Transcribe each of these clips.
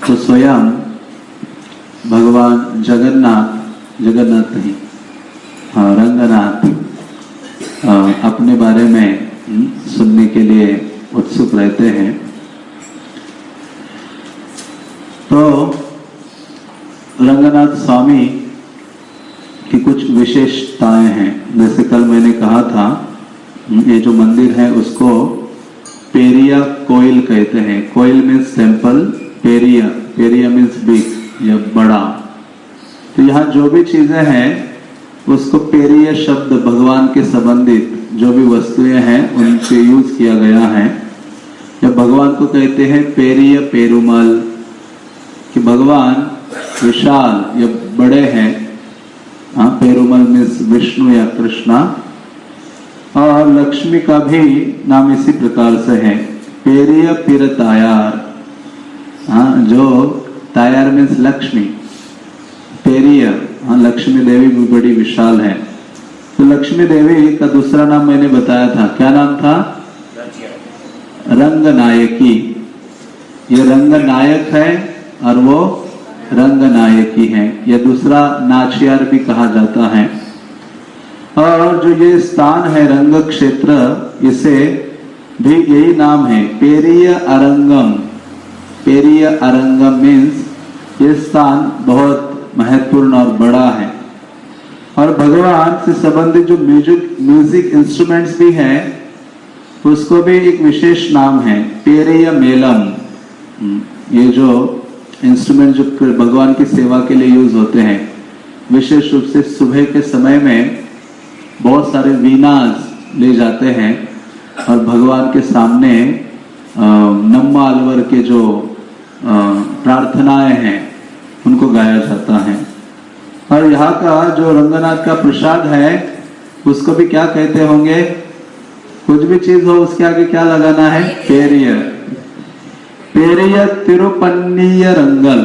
तो स्वयं भगवान जगन्नाथ नहीं, हाँ रंगनाथ अपने बारे में सुनने के लिए उत्सुक रहते हैं। तो रंगनाथ स्वामी की कुछ विशेषताएं हैं। जैसे कल मैंने कहा था, ये जो मंदिर है उसको पेरिया कोइल कहते हैं। कोइल मीन्स टेम्पल, पेरिया मीन्स बिग या बड़ा। तो यहाँ जो भी चीजें हैं उसको पेरिया शब्द भगवान के संबंधित जो भी वस्तुएं हैं उनसे यूज किया गया है। जब भगवान को कहते हैं पेरिया पेरुमल, कि भगवान विशाल या बड़े हैं। हाँ, पेरुमल मीन्स विष्णु या कृष्णा। और लक्ष्मी का भी नाम इसी प्रकार से है, पेरिया पिर तायार। हाँ, जो तायार मीन्स लक्ष्मी, पेरिया, हाँ लक्ष्मी देवी भी बड़ी विशाल है। तो लक्ष्मी देवी का दूसरा नाम मैंने बताया था, क्या नाम था? रंगनायकी। ये रंगनायक है और वो रंगनायकी है। ये दूसरा नाचियार भी कहा जाता है। और जो ये स्थान है रंग क्षेत्र, इसे भी यही नाम है, पेरिय अरंगम। पेरिय अरंगम मीन्स ये स्थान बहुत महत्वपूर्ण और बड़ा है। और भगवान से संबंधित जो म्यूजिक इंस्ट्रूमेंट्स भी हैं उसको भी एक विशेष नाम है, पेरिय मेलम। ये जो इंस्ट्रूमेंट जो भगवान की सेवा के लिए यूज होते हैं, विशेष रूप से सुबह के समय में बहुत सारे वीणास ले जाते हैं और भगवान के सामने नम्मा अलवर के जो प्रार्थनाएं हैं उनको गाया जाता है। और यहाँ का जो रंगनाथ का प्रसाद है उसको भी क्या कहते होंगे? कुछ भी चीज हो उसके आगे क्या लगाना है? पेरिय। पेरिय तिरुपन्नीय रंगल।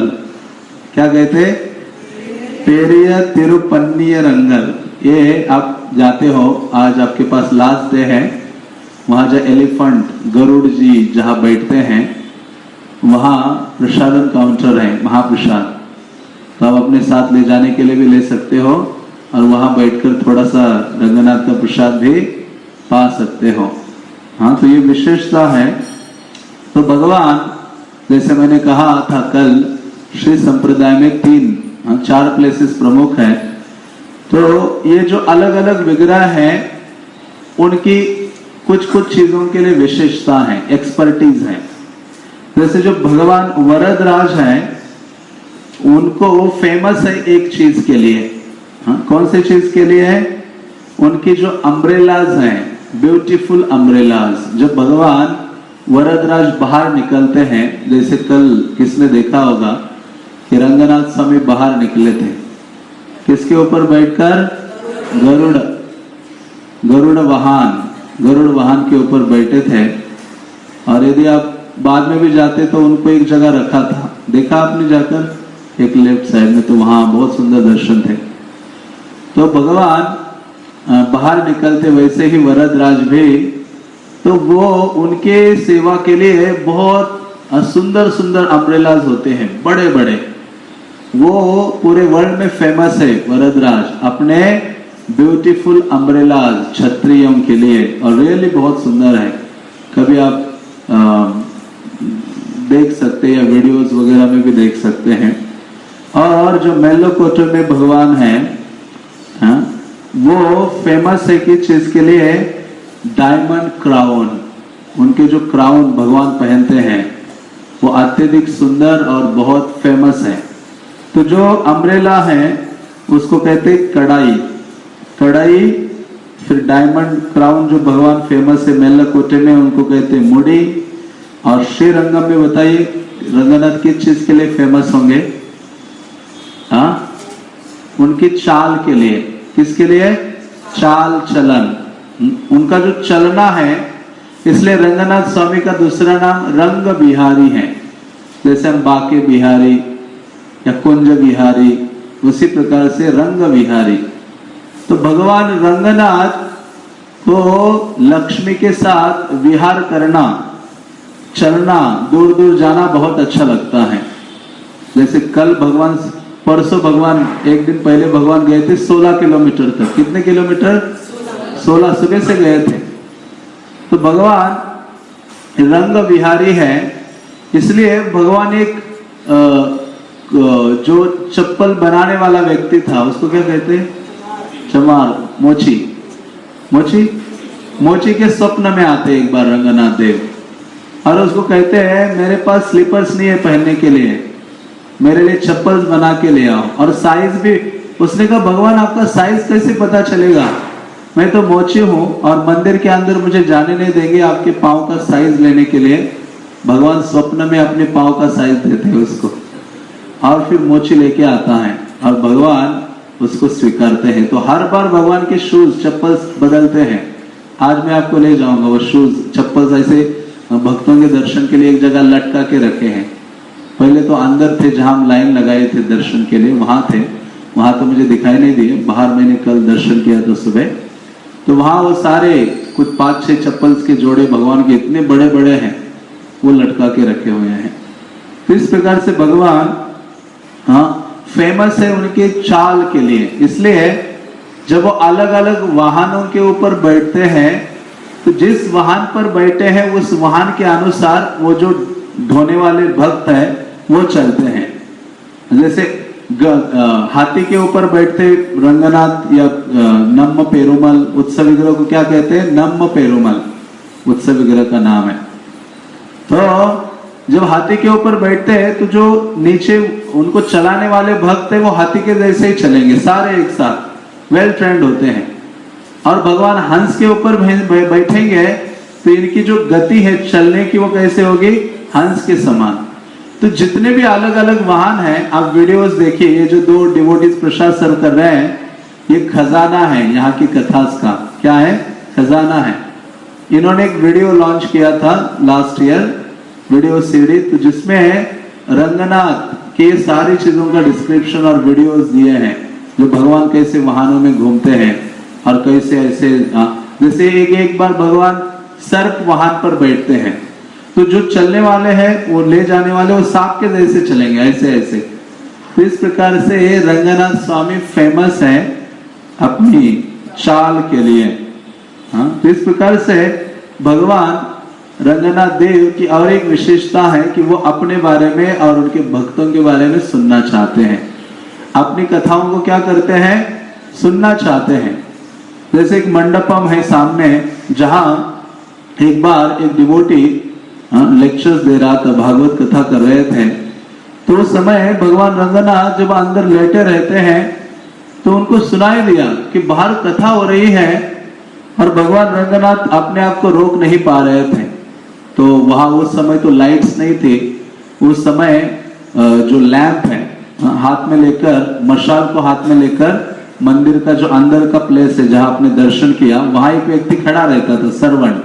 क्या कहते? पेरिय तिरुपन्नीय रंगल। ये आप जाते हो, आज आपके पास लास्ट डे है, वहां जो एलिफेंट गरुड़ जी जहां बैठते हैं वहां प्रसादन काउंटर है, महाप्रसाद। तो आप अपने साथ ले जाने के लिए भी ले सकते हो और वहां बैठकर थोड़ा सा रंगनाथ का प्रसाद भी पा सकते हो। हाँ, तो ये विशेषता है। तो भगवान, जैसे मैंने कहा था कल, श्री संप्रदाय में 4 प्लेसेस प्रमुख है। तो ये जो अलग अलग विग्रह हैं उनकी कुछ कुछ चीजों के लिए विशेषता है, एक्सपर्टीज है। जैसे जो भगवान वरदराज हैं उनको फेमस है एक चीज के लिए। हाँ, कौन सी चीज के लिए है? उनकी जो अम्ब्रेलाज हैं, ब्यूटीफुल अम्ब्रेलाज। जब भगवान वरदराज बाहर निकलते हैं, जैसे कल किसने देखा होगा कि रंगनाथ स्वामी बाहर निकले थे, किसके ऊपर बैठकर? गरुड़ वाहन के ऊपर बैठे थे। और यदि आप बाद में भी जाते तो उनको एक जगह रखा था, देखा आपने जाकर, एक लेफ्ट साइड में, तो वहां बहुत सुंदर दर्शन थे। तो भगवान बाहर निकलते वैसे ही वरदराज भी, तो वो उनके सेवा के लिए बहुत सुंदर सुंदर अम्ब्रेलाज होते हैं, बड़े बड़े। वो पूरे वर्ल्ड में फेमस है वरदराज अपने ब्यूटीफुल अम्ब्रेलाज छत्रियों के लिए, और रियली बहुत सुंदर है। कभी आप देख सकते हैं या वीडियोस वगैरह में भी देख सकते हैं। और जो मेलोकोटे में भगवान है, हाँ, वो फेमस है किस चीज के लिए? Diamond crown. उनके जो क्राउन भगवान पहनते हैं वो अत्यधिक सुंदर और बहुत फेमस है। तो जो अम्ब्रेला है उसको कहते हैं कड़ाई। फिर डायमंड क्राउन जो भगवान फेमस है मेल्लाकोटे में, उनको कहते हैं मुड़ी। और श्रीरंगम में बताइए रंगनाथ किस चीज के लिए फेमस होंगे? हाँ, उनकी चाल के लिए। किसके लिए? चाल चलन। उनका जो चलना है, इसलिए रंगनाथ स्वामी का दूसरा नाम रंग बिहारी है। जैसे हम बाके बिहारी या कुंज बिहारी, उसी प्रकार से रंग बिहारी। तो भगवान रंगनाथ को लक्ष्मी के साथ विहार करना, चलना, दूर दूर जाना बहुत अच्छा लगता है। जैसे कल भगवान, परसों भगवान, एक दिन पहले भगवान गए थे 16 किलोमीटर तक। कितने किलोमीटर? 16 सुबह से गए थे। तो भगवान रंग विहारी है, इसलिए भगवान एक जो चप्पल बनाने वाला व्यक्ति था उसको क्या कहते हैं? चमार, मोची। मोची मोची के स्वप्न में आते एक बार रंगनाथ देव और उसको कहते हैं मेरे पास स्लीपर्स नहीं है पहनने के लिए, मेरे लिए चप्पल बना के ले आओ। और साइज भी, उसने कहा भगवान आपका साइज कैसे पता चलेगा, मैं तो मोची हूँ और मंदिर के अंदर मुझे जाने नहीं देंगे आपके पाँव का साइज लेने के लिए। भगवान स्वप्न में अपने पाँव का साइज देते हैं उसको और फिर मोची लेके आता है और भगवान उसको स्वीकारते हैं। तो हर बार भगवान के शूज, चप्पल बदलते हैं। आज मैं आपको ले जाऊंगा वो शूज, चप्पल ऐसे भक्तों के दर्शन के लिए एक जगह लटका के रखे हैं। पहले तो अंदर थे जहां हम लाइन लगाए थे दर्शन के लिए, वहां थे, वहां तो मुझे दिखाई नहीं दिए, बाहर मैंने कल दर्शन किया था सुबह। तो वहां वो सारे कुछ 5-6 चप्पल के जोड़े भगवान के इतने बड़े बड़े हैं, वो लटका के रखे हुए हैं। तो इस प्रकार से भगवान फेमस है उनके चाल के लिए। इसलिए जब वो अलग अलग वाहनों के ऊपर बैठते हैं तो जिस वाहन पर बैठे हैं उस वाहन के अनुसार वो जो ढोने वाले भक्त है वो चलते हैं। जैसे हाथी के ऊपर बैठते रंगनाथ या नम्म पेरुमल उत्सव विग्रह को क्या कहते हैं? नम्म पेरुमल उत्सव विग्रह का नाम है। तो जब हाथी के ऊपर बैठते हैं तो जो नीचे उनको चलाने वाले भक्त है वो हाथी के जैसे ही चलेंगे, सारे एक साथ वेल ट्रेंड होते हैं। और भगवान हंस के ऊपर बैठेंगे तो इनकी जो गति है चलने की वो कैसे होगी? हंस के समान। तो जितने भी अलग अलग वाहन हैं, आप वीडियोस देखिए, ये जो 2 डिवोटीज प्रसाद सर्व कर रहे हैं ये खजाना है यहाँ की कथास का। क्या है? खजाना है। इन्होंने एक वीडियो लॉन्च किया था लास्ट ईयर, वीडियो सीरीज, तो जिसमें रंगनाथ के सारी चीजों का डिस्क्रिप्शन और वीडियोस दिए हैं, जो भगवान कैसे वाहनों में घूमते हैं और कैसे ऐसे, जैसे एक बार भगवान सर्प वाहन पर बैठते हैं तो जो चलने वाले हैं वो ले जाने वाले वो सांप के जैसे चलेंगे, ऐसे ऐसे। तो इस प्रकार से रंगनाथ स्वामी फेमस है अपनी चाल के लिए। तो इस प्रकार से भगवान रंगनाथ देव की और एक विशेषता है कि वो अपने बारे में और उनके भक्तों के बारे में सुनना चाहते हैं। अपनी कथाओं को क्या करते हैं? सुनना चाहते हैं। जैसे एक मंडपम है सामने, जहां एक बार एक डिवोटी लेक्चर्स दे रहा था, भागवत कथा कर रहे थे। तो उस समय भगवान रंगनाथ जब अंदर लेटे रहते हैं तो उनको सुनाई दिया कि बाहर कथा हो रही है और भगवान रंगनाथ अपने आप को रोक नहीं पा रहे थे। तो वहां उस समय तो लाइट्स नहीं थी, उस समय जो लैंप है हाथ में लेकर, मशाल को हाथ में लेकर मंदिर का जो अंदर का प्लेस है जहां आपने दर्शन किया, वहां एक व्यक्ति खड़ा रहता था, सर्वेंट।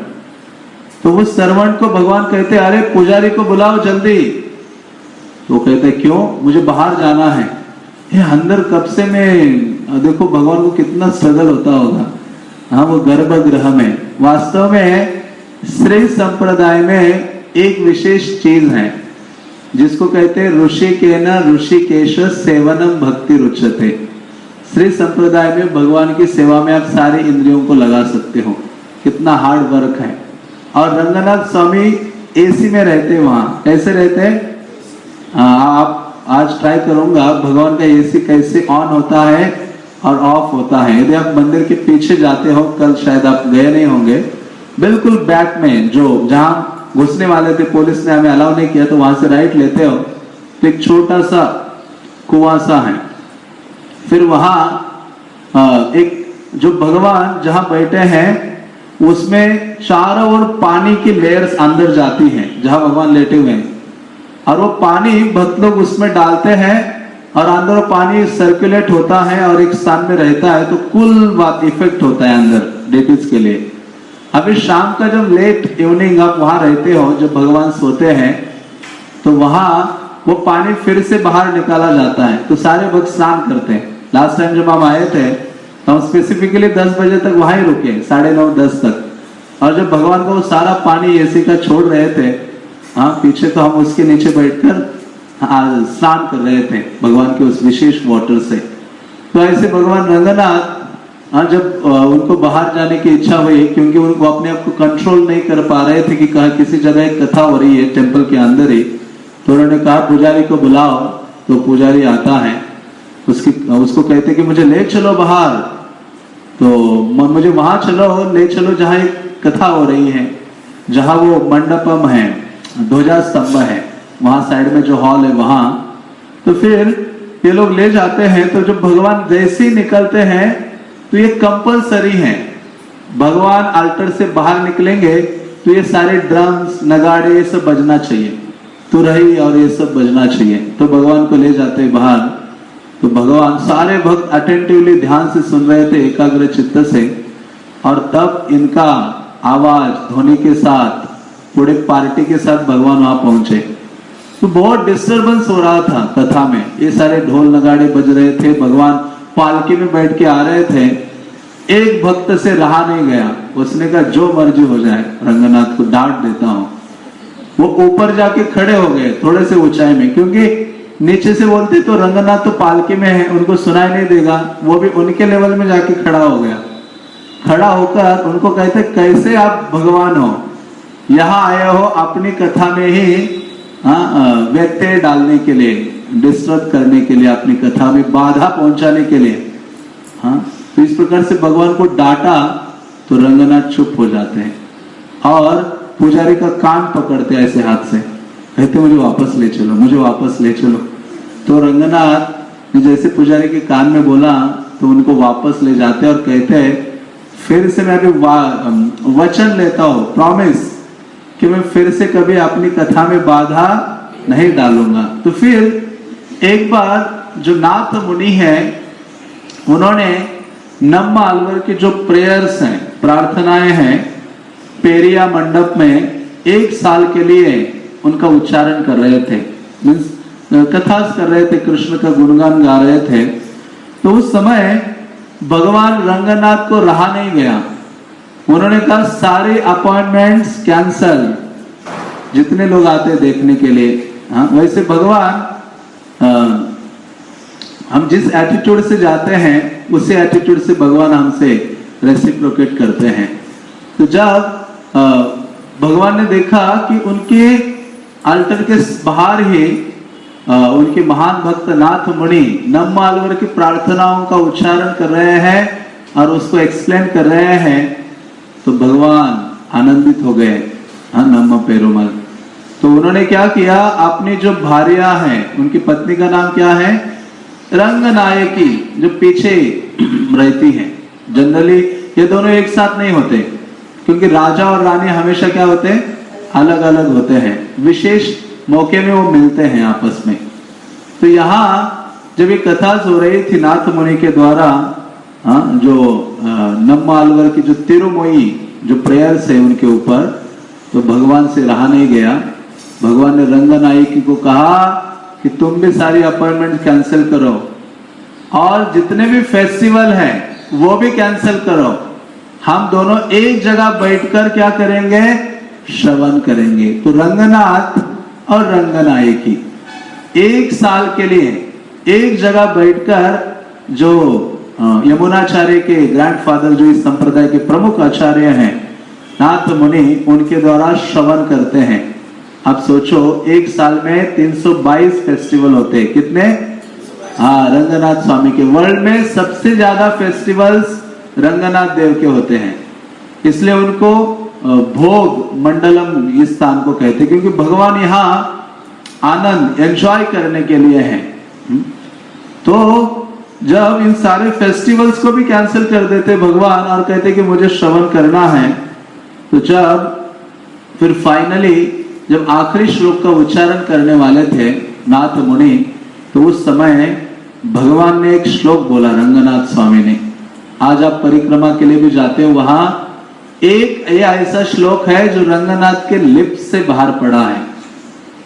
तो उस सर्वेंट को भगवान कहते अरे पुजारी को बुलाओ जल्दी। तो कहते क्यों? मुझे बाहर जाना है। ये अंदर कब से मैं, देखो भगवान को कितना स्ट्रगल होता होगा। हाँ, वो गर्भगृह में, वास्तव में श्री संप्रदाय में एक विशेष चीज है जिसको कहते हैं ऋषिकेन ऋषिकेश सेवनम भक्ति रुच्यते। श्री संप्रदाय में भगवान की सेवा में आप सारी इंद्रियों को लगा सकते हो, कितना हार्ड वर्क है। और रंगनाथ स्वामी एसी में रहते, वहां कैसे रहते हैं? आप आज ट्राई करूंगा भगवान का एसी कैसे ऑन होता है और ऑफ होता है। यदि आप मंदिर के पीछे जाते हो, कल शायद आप गए नहीं होंगे, बिल्कुल बैक में जो जहां घुसने वाले थे, पुलिस ने हमें अलाउ नहीं किया, तो वहां से राइट लेते हो तो एक छोटा सा कुआं सा है। फिर वहां एक जो भगवान जहां बैठे हैं उसमें चारों ओर पानी की लेयर्स अंदर जाती हैं जहां भगवान लेटे हुए हैं, और वो पानी भक्त लोग उसमें डालते हैं और अंदर पानी सर्कुलेट होता है और एक स्थान में रहता है, तो कुल बात इफेक्ट होता है अंदर डेटिस के लिए। अभी शाम का जब लेट इवनिंग आप वहां रहते हो, जब भगवान सोते हैं, तो वहां वो पानी फिर से बाहर निकाला जाता है, तो सारे भक्त स्नान करते हैं। लास्ट टाइम जब हम आए थे तो हम स्पेसिफिकली 10 बजे तक वहां ही रुके, 9:30-10 तक। और जब भगवान को वो सारा पानी एसी का छोड़ रहे थे, हाँ पीछे, तो हम उसके नीचे बैठकर स्नान कर रहे थे भगवान के उस विशेष वाटर से। तो ऐसे भगवान रंगनाथ जब उनको बाहर जाने की इच्छा हुई, क्योंकि उनको अपने आप को कंट्रोल नहीं कर पा रहे थे कि कहा किसी जगह एक कथा हो रही है टेम्पल के अंदर ही, तो उन्होंने कहा पुजारी को बुलाओ। तो पुजारी आता है, उसको कहते कि मुझे ले चलो बाहर, तो मुझे वहां चलो, ले चलो जहाँ एक कथा हो रही है, जहाँ वो मंडपम है, ध्वजा स्तंभ है, वहां साइड में जो हॉल है वहां। तो फिर ये लोग ले जाते हैं। तो जब भगवान जैसे ही निकलते हैं तो ये कंपलसरी है, भगवान अल्टर से बाहर निकलेंगे तो ये सारे ड्रम्स नगाड़े ये सब बजना चाहिए, तुरही और ये सब बजना चाहिए। तो भगवान को ले जाते हैं बाहर। तो भगवान, सारे भक्त अटेंटिवली ध्यान से सुन रहे थे एकाग्र चित्त से, और तब इनका आवाज ध्वनि के साथ पूरे पार्टी के साथ भगवान वहां पहुंचे। तो बहुत डिस्टरबेंस हो रहा था कथा में, ये सारे ढोल नगाड़े बज रहे थे, भगवान पालकी में बैठ के आ रहे थे। एक भक्त से रहा नहीं गया, उसने कहा जो मर्जी हो जाए, रंगनाथ को डांट देता हूं। वो ऊपर जाके खड़े हो गए थोड़े से ऊंचाई में, क्योंकि नीचे से बोलते तो रंगनाथ तो पालकी में है, उनको सुनाई नहीं देगा। वो भी उनके लेवल में जाके खड़ा हो गया। खड़ा होकर उनको कहते कैसे आप भगवान हो, यहाँ आए हो अपनी कथा में ही व्यत्यय डालने के लिए, डिस्टर्ब करने के लिए, अपनी कथा में बाधा पहुंचाने के लिए। तो इस प्रकार से भगवान को डांटा तो रंगनाथ चुप हो जाते हैं और पुजारी का कान पकड़ते ऐसे हाथ से, कहते मुझे वापस ले चलो, मुझे वापस ले चलो। तो रंगनाथ ने जैसे पुजारी के कान में बोला तो उनको वापस ले जाते और कहते हैं फिर से मैं अभी वचन लेता हूं, प्रॉमिस, कि मैं फिर से कभी अपनी कथा में बाधा नहीं डालूंगा। तो फिर एक बार जो नाथ मुनि है उन्होंने नम्मा अलवर की जो प्रेयर्स हैं, प्रार्थनाएं हैं, पेरिया मंडप में 1 साल के लिए उनका उच्चारण कर रहे थे, कथा कर रहे थे, कृष्ण का गुणगान गा रहे थे। तो उस समय भगवान रंगनाथ को रहा नहीं गया, उन्होंने कहा सारे अपॉइंटमेंट्स कैंसल, जितने लोग आते देखने के लिए। वैसे भगवान हम जिस एटीट्यूड से जाते हैं उसी एटीट्यूड से भगवान हमसे रेसिप्रोकेट करते हैं। तो जब भगवान ने देखा कि उनके अल्टर के बाहर ही उनके महान भक्त नाथ मुनि नम्मा अलवर की प्रार्थनाओं का उच्चारण कर रहे हैं और उसको एक्सप्लेन कर रहे हैं, तो भगवान आनंदित हो गए। नम्मा पेरुमल। तो उन्होंने क्या किया, अपनी जो भार्या है, उनकी पत्नी का नाम क्या है, रंगनायकी, जो पीछे रहती है। जनरली ये दोनों एक साथ नहीं होते, क्योंकि राजा और रानी हमेशा क्या होते हैं, अलग अलग होते हैं, विशेष मौके में वो मिलते हैं आपस में। तो यहाँ जब ये कथा हो रही थी नाथ मुनि के द्वारा, जो नम्मा अलवर की जो तिरुमोई जो प्रेयर्स है उनके ऊपर, तो भगवान से रहा नहीं गया। भगवान ने रंगनायकी को कहा कि तुम भी सारी अपॉइंटमेंट कैंसिल करो और जितने भी फेस्टिवल हैं वो भी कैंसिल करो, हम दोनों एक जगह बैठकर क्या करेंगे, श्रवण करेंगे। तो रंगनाथ और रंगनायकी 1 साल के लिए एक जगह बैठकर, जो यमुनाचार्य के ग्रैंडफादर, जो इस संप्रदाय के प्रमुख आचार्य हैं नाथ मुनि, उनके द्वारा श्रवण करते हैं। अब सोचो 1 साल में 322 फेस्टिवल होते हैं, कितने? रंगनाथ स्वामी के वर्ल्ड में सबसे ज्यादा फेस्टिवल्स रंगनाथ देव के होते हैं, इसलिए उनको भोग मंडलम इस स्थान को कहते हैं, क्योंकि भगवान यहाँ आनंद एंजॉय करने के लिए हैं। तो जब इन सारे फेस्टिवल्स को भी कैंसिल कर देते भगवान और कहते कि मुझे श्रवण करना है, तो जब फिर फाइनली जब आखिरी श्लोक का उच्चारण करने वाले थे नाथ मुनि, तो उस समय भगवान ने एक श्लोक बोला, रंगनाथ स्वामी ने। आज आप परिक्रमा के लिए भी जाते हो, वहां एक ऐसा श्लोक है जो रंगनाथ के लिप्स से बाहर पड़ा है।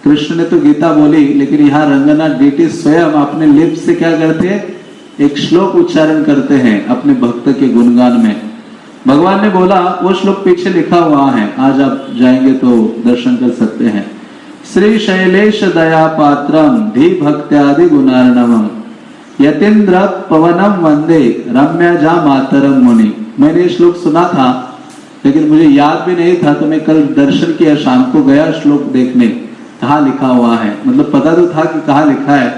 कृष्ण ने तो गीता बोली, लेकिन यहाँ रंगनाथ डीटी स्वयं अपने लिप्स से क्या करते हैं, एक श्लोक उच्चारण करते हैं अपने भक्त के गुणगान में। भगवान ने बोला, वो श्लोक पीछे लिखा हुआ है, आज आप जाएंगे तो दर्शन कर सकते हैं। श्री शैलेश दया पात्रम धी भक्त्यादि गुणार्णवम यतीन्द्र पवनम वंदे रम्या जा मातरम मुनि। मैंने ये श्लोक सुना था लेकिन मुझे याद भी नहीं था, तो मैं कल दर्शन किया, शाम को गया श्लोक देखने, कहाँ लिखा हुआ है। मतलब पता तो था कि कहाँ लिखा है,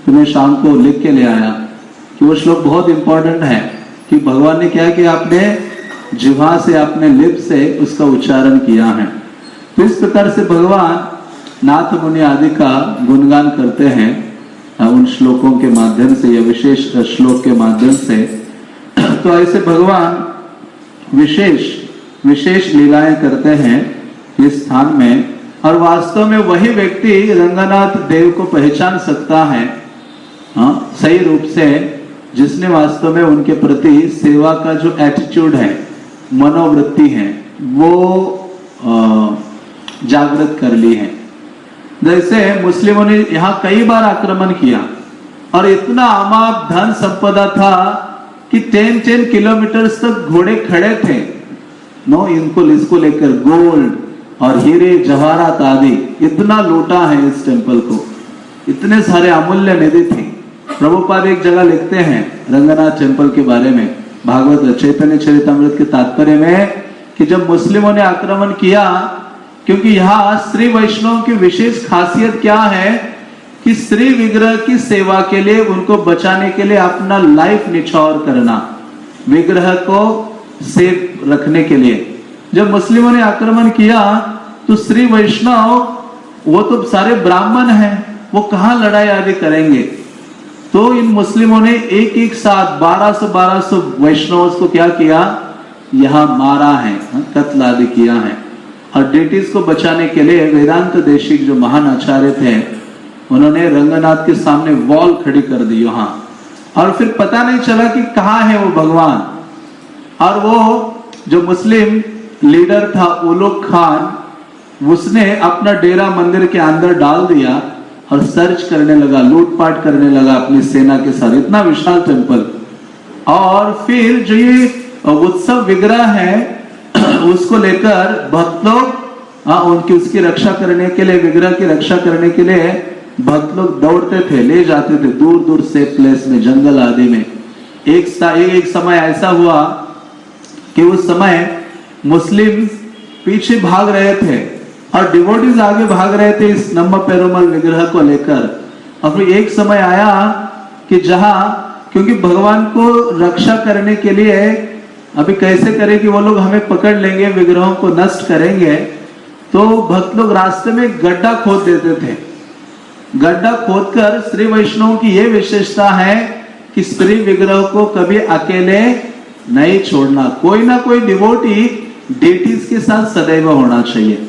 तो मैं शाम को लिख के ले आया कि वो श्लोक बहुत इंपॉर्टेंट है कि भगवान ने क्या किया, आपने जिह्वा से, अपने लिप से उसका उच्चारण किया है। तो इस प्रकार से भगवान नाथ मुनि आदि का गुणगान करते हैं उन श्लोकों के माध्यम से या विशेष श्लोक के माध्यम से। तो ऐसे भगवान विशेष लीलाएं करते हैं इस स्थान में, और वास्तव में वही व्यक्ति रंगनाथ देव को पहचान सकता है सही रूप से, जिसने वास्तव में उनके प्रति सेवा का जो एटीट्यूड है, मनोवृत्ति है, वो जागृत कर ली है। जैसे मुस्लिमों ने यहाँ कई बार आक्रमण किया और इतना अमाप धन संपदा था कि 10 किलोमीटर तक घोड़े खड़े थे इसको लेकर गोल्ड और हीरे जवाहरात आदि इतना लूटा है इस टेंपल को, इतने सारे अमूल्य निधि थे। प्रभुपाद एक जगह लिखते हैं रंगनाथ टेंपल के बारे में, भागवत चैतन्य चरितमृत के तात्पर्य में, कि जब मुस्लिमों ने आक्रमण किया, क्योंकि यहाँ श्री वैष्णव की विशेष खासियत क्या है कि श्री विग्रह की सेवा के लिए, उनको बचाने के लिए अपना लाइफ निछावर करना, विग्रह को सेफ रखने के लिए। जब मुस्लिमों ने आक्रमण किया तो श्री वैष्णव, वो तो सारे ब्राह्मण हैं, वो कहाँ लड़ाई आदि करेंगे। तो इन मुस्लिमों ने एक साथ 1200 वैष्णव को क्या किया, यहाँ मारा है, कत्ल आदि किया है। और ब्रिटिश को बचाने के लिए वेदांत देशिक जो महान आचार्य थे, उन्होंने रंगनाथ के सामने वॉल खड़ी कर दी वहां, और फिर पता नहीं चला कि कहाँ है वो भगवान। और वो जो मुस्लिम लीडर था उलुग खान, उसने अपना डेरा मंदिर के अंदर डाल दिया और सर्च करने लगा, लूटपाट करने लगा अपनी सेना के साथ, इतना विशाल टेंपल। और फिर जो ये उत्सव विग्रह है उसको लेकर भक्त लोग उसकी रक्षा करने के लिए, विग्रह की रक्षा करने के लिए भक्त लोग दौड़ते थे, ले जाते थे दूर दूर से प्लेस में, जंगल आदि में। एक समय ऐसा हुआ कि उस समय मुस्लिम पीछे भाग रहे थे और डिवोटीज आगे भाग रहे थे इस नम्मा पेरुमल विग्रह को लेकर। और फिर एक समय आया कि जहां, क्योंकि भगवान को रक्षा करने के लिए अभी कैसे करें कि वो लोग हमें पकड़ लेंगे, विग्रहों को नष्ट करेंगे, तो भक्त लोग रास्ते में गड्ढा खोद देते थे। गड्ढा खोदकर, श्री वैष्णव की यह विशेषता है कि श्री विग्रह को कभी अकेले नहीं छोड़ना, कोई ना कोई डिवोटी डेटीज के साथ सदैव होना चाहिए।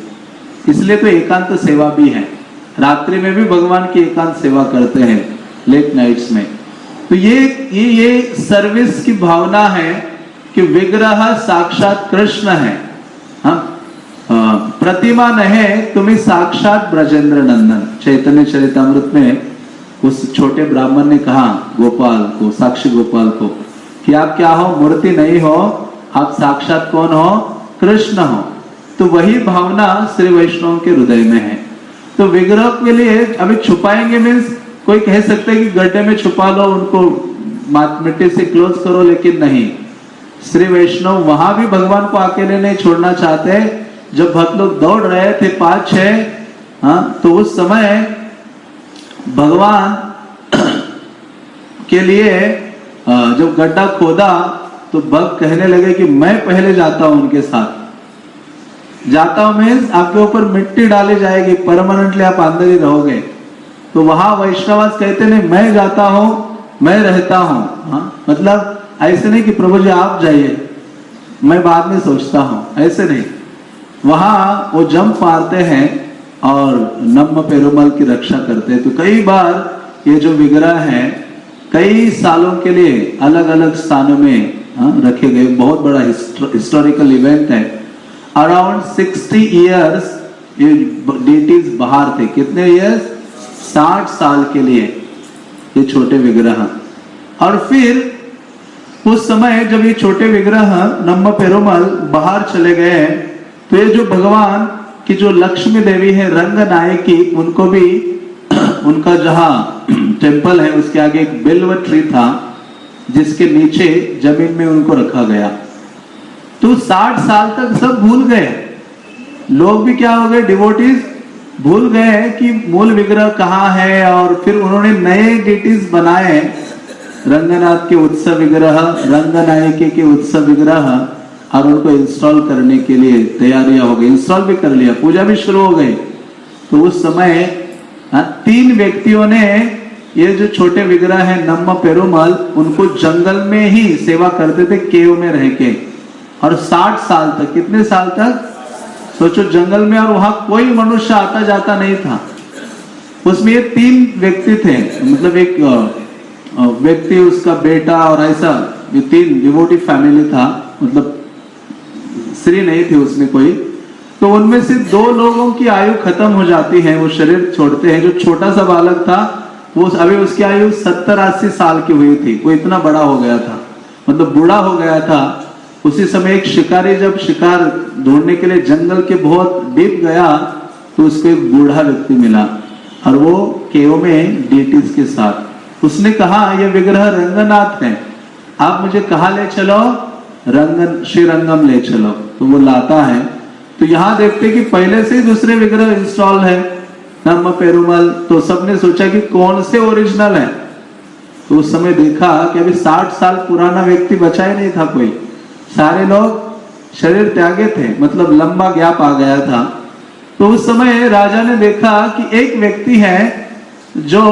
इसलिए तो एकांत सेवा भी है, रात्रि में भी भगवान की एकांत सेवा करते हैं लेट नाइट्स में। तो ये सर्विस की भावना है कि विग्रह साक्षात कृष्ण है, प्रतिमा नहीं, तुम्हें साक्षात ब्रजेंद्र नंदन। चैतन्य चरितमृत में उस छोटे ब्राह्मण ने कहा गोपाल को, साक्षी गोपाल को, कि आप क्या हो, मूर्ति नहीं हो, आप साक्षात कौन हो, कृष्ण हो। तो वही भावना श्री वैष्णव के हृदय में है। तो विग्रह के लिए अभी छुपाएंगे मीन्स, कोई कह सकता है कि गड्ढे में छुपा लो, उनको मिट्टी से क्लोज करो, लेकिन नहीं, श्री वैष्णव वहां भी भगवान को अकेले नहीं छोड़ना चाहते। जब भक्त लोग दौड़ रहे थे 5-6, तो उस समय भगवान के लिए जब गड्ढा खोदा तो भक्त कहने लगे कि मैं पहले जाता हूं उनके साथ। जाता हूं मीन्स आपके ऊपर मिट्टी डाली जाएगी, परमानेंटली आप अंदर ही रहोगे। तो वहां वैष्णवास कहते नहीं, मैं जाता हूं, मैं रहता हूं। मतलब ऐसे नहीं कि प्रभु जी आप जाइए, मैं बाद में सोचता हूं, ऐसे नहीं। वहां वो जंप मारते हैं और नम्मा पेरुमल की रक्षा करते हैं। तो कई बार ये जो विग्रह है कई सालों के लिए अलग अलग स्थानों में रखे गए, बहुत बड़ा हिस्टोरिकल इवेंट है। अराउंड 60 इयर्स ये डेटीज बाहर थे। कितने इयर्स? 60 साल के लिए ये छोटे विग्रह। और फिर उस समय जब ये छोटे विग्रह नम्मा पेरुमल बाहर चले गए, तो ये जो भगवान कि जो लक्ष्मी देवी है रंगनायकी, उनको भी उनका जहाँ टेम्पल है उसके आगे एक बिल्व ट्री था जिसके नीचे जमीन में उनको रखा गया। तो 60 साल तक सब भूल गए, लोग भी क्या हो गए, डिवोटीज भूल गए कि मूल विग्रह कहाँ है। और फिर उन्होंने नए डिटीज बनाए, रंगनाथ के उत्सव विग्रह, रंगनायकी के उत्सव विग्रह, और उनको इंस्टॉल करने के लिए तैयारियां हो गई। इंस्टॉल भी कर लिया, पूजा भी शुरू हो गई। तो उस समय 3 व्यक्तियों ने ये जो छोटे विग्रह है नम्मा पेरुमल, उनको जंगल में ही सेवा करते थे, केव में रह के, और 60 साल तक। कितने साल तक सोचो, जंगल में, और वहां कोई मनुष्य आता जाता नहीं था। उसमें ये 3 व्यक्ति थे, मतलब एक व्यक्ति, उसका बेटा, और ऐसा ये 3 डिवोटी फैमिली था, मतलब स्त्री नहीं थी उसमें कोई। तो उनमें से 2 लोगों की आयु खत्म हो जाती है, वो शरीर छोड़ते हैं। जो छोटा सा बालक था वो अभी उसकी आयु 70-80 साल की हुई थी, वो इतना बड़ा हो गया था, मतलब बूढ़ा हो गया था। उसी समय एक शिकारी जब शिकार ढूंढने के लिए जंगल के बहुत डीप गया तो उसको एक बूढ़ा व्यक्ति मिला, और वो केव में डीटीज के साथ। उसने कहा ये विग्रह रंगनाथ है, आप मुझे कहाँ ले चलो, श्रीरंगम ले चलो। तो वो लाता है। तो यहाँ देखते कि पहले से ही दूसरे विग्रह इंस्टॉल है, नम्मा पेरुमल। तो सबने सोचा कि कौन से ओरिजिनल है। तो उस समय देखा कि अभी 60 साल पुराना व्यक्ति बचा ही नहीं था कोई, सारे लोग शरीर त्यागे थे, मतलब लंबा गैप आ गया था। तो उस समय राजा ने देखा कि एक व्यक्ति है जो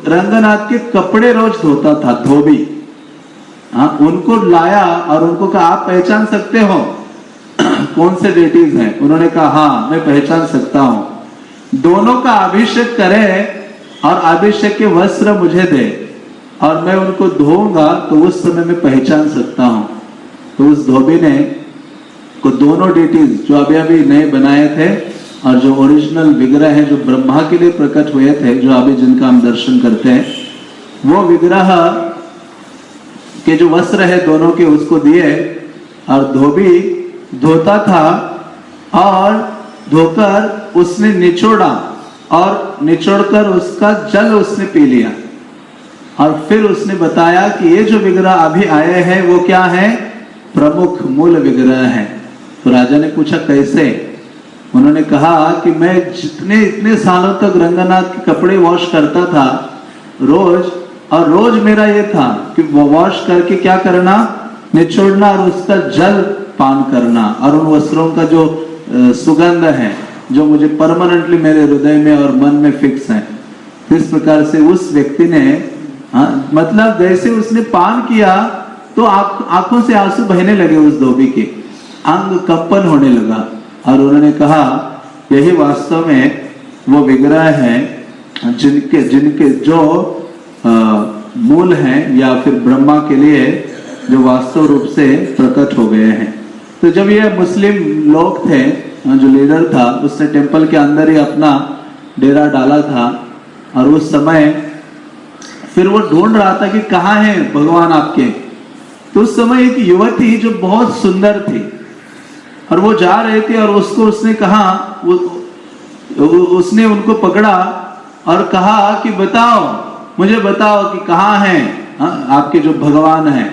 रंगनाथ के कपड़े रोज धोता था, धोबी। हाँ, उनको लाया और उनको कहा आप पहचान सकते हो कौन से डेटीज हैं? उन्होंने कहा हाँ मैं पहचान सकता हूं। दोनों का अभिषेक करे और अभिषेक के वस्त्र मुझे दे और मैं उनको धोऊंगा तो उस समय मैं पहचान सकता हूं। तो उस धोबी ने को दोनों डेटीज जो अभी अभी नए बनाए थे और जो ओरिजिनल विग्रह है जो ब्रह्मा के लिए प्रकट हुए थे, जो अभी जिनका हम दर्शन करते हैं, वो विग्रह के जो वस्त्र है दोनों के उसको दिए। और धोबी धोता था और धोकर उसने निचोड़ा और निचोड़कर उसका जल उसने पी लिया। और फिर उसने बताया कि ये जो विग्रह अभी आए हैं वो क्या है? प्रमुख मूल विग्रह है। तो राजा ने पूछा कैसे? उन्होंने कहा कि मैं इतने सालों तक रंगनाथ के कपड़े वॉश करता था रोज, और रोज मेरा ये था कि वो वॉश करके क्या करना, निचोड़ना और उसका जल पान करना, और उन वस्त्रों का जो सुगंध है जो मुझे परमानेंटली मेरे हृदय में और मन में फिक्स है। इस प्रकार से उस व्यक्ति ने मतलब जैसे उसने पान किया तो आंखों से आंसू बहने लगे, उस धोबी के अंग कंपन होने लगा। और उन्होंने कहा यही वास्तव में वो विग्रह है जिनके जो मूल हैं या फिर ब्रह्मा के लिए जो वास्तव रूप से प्रकट हो गए हैं। तो जब ये मुस्लिम लोग थे, जो लीडर था उसने टेंपल के अंदर ही अपना डेरा डाला था, और उस समय फिर वो ढूंढ रहा था कि कहाँ है भगवान आपके। तो उस समय एक युवती जो बहुत सुंदर थी और वो जा रहे थे और उसने कहा, उसने उनको पकड़ा और कहा कि बताओ, मुझे बताओ कि कहाँ हैं आपके जो भगवान हैं।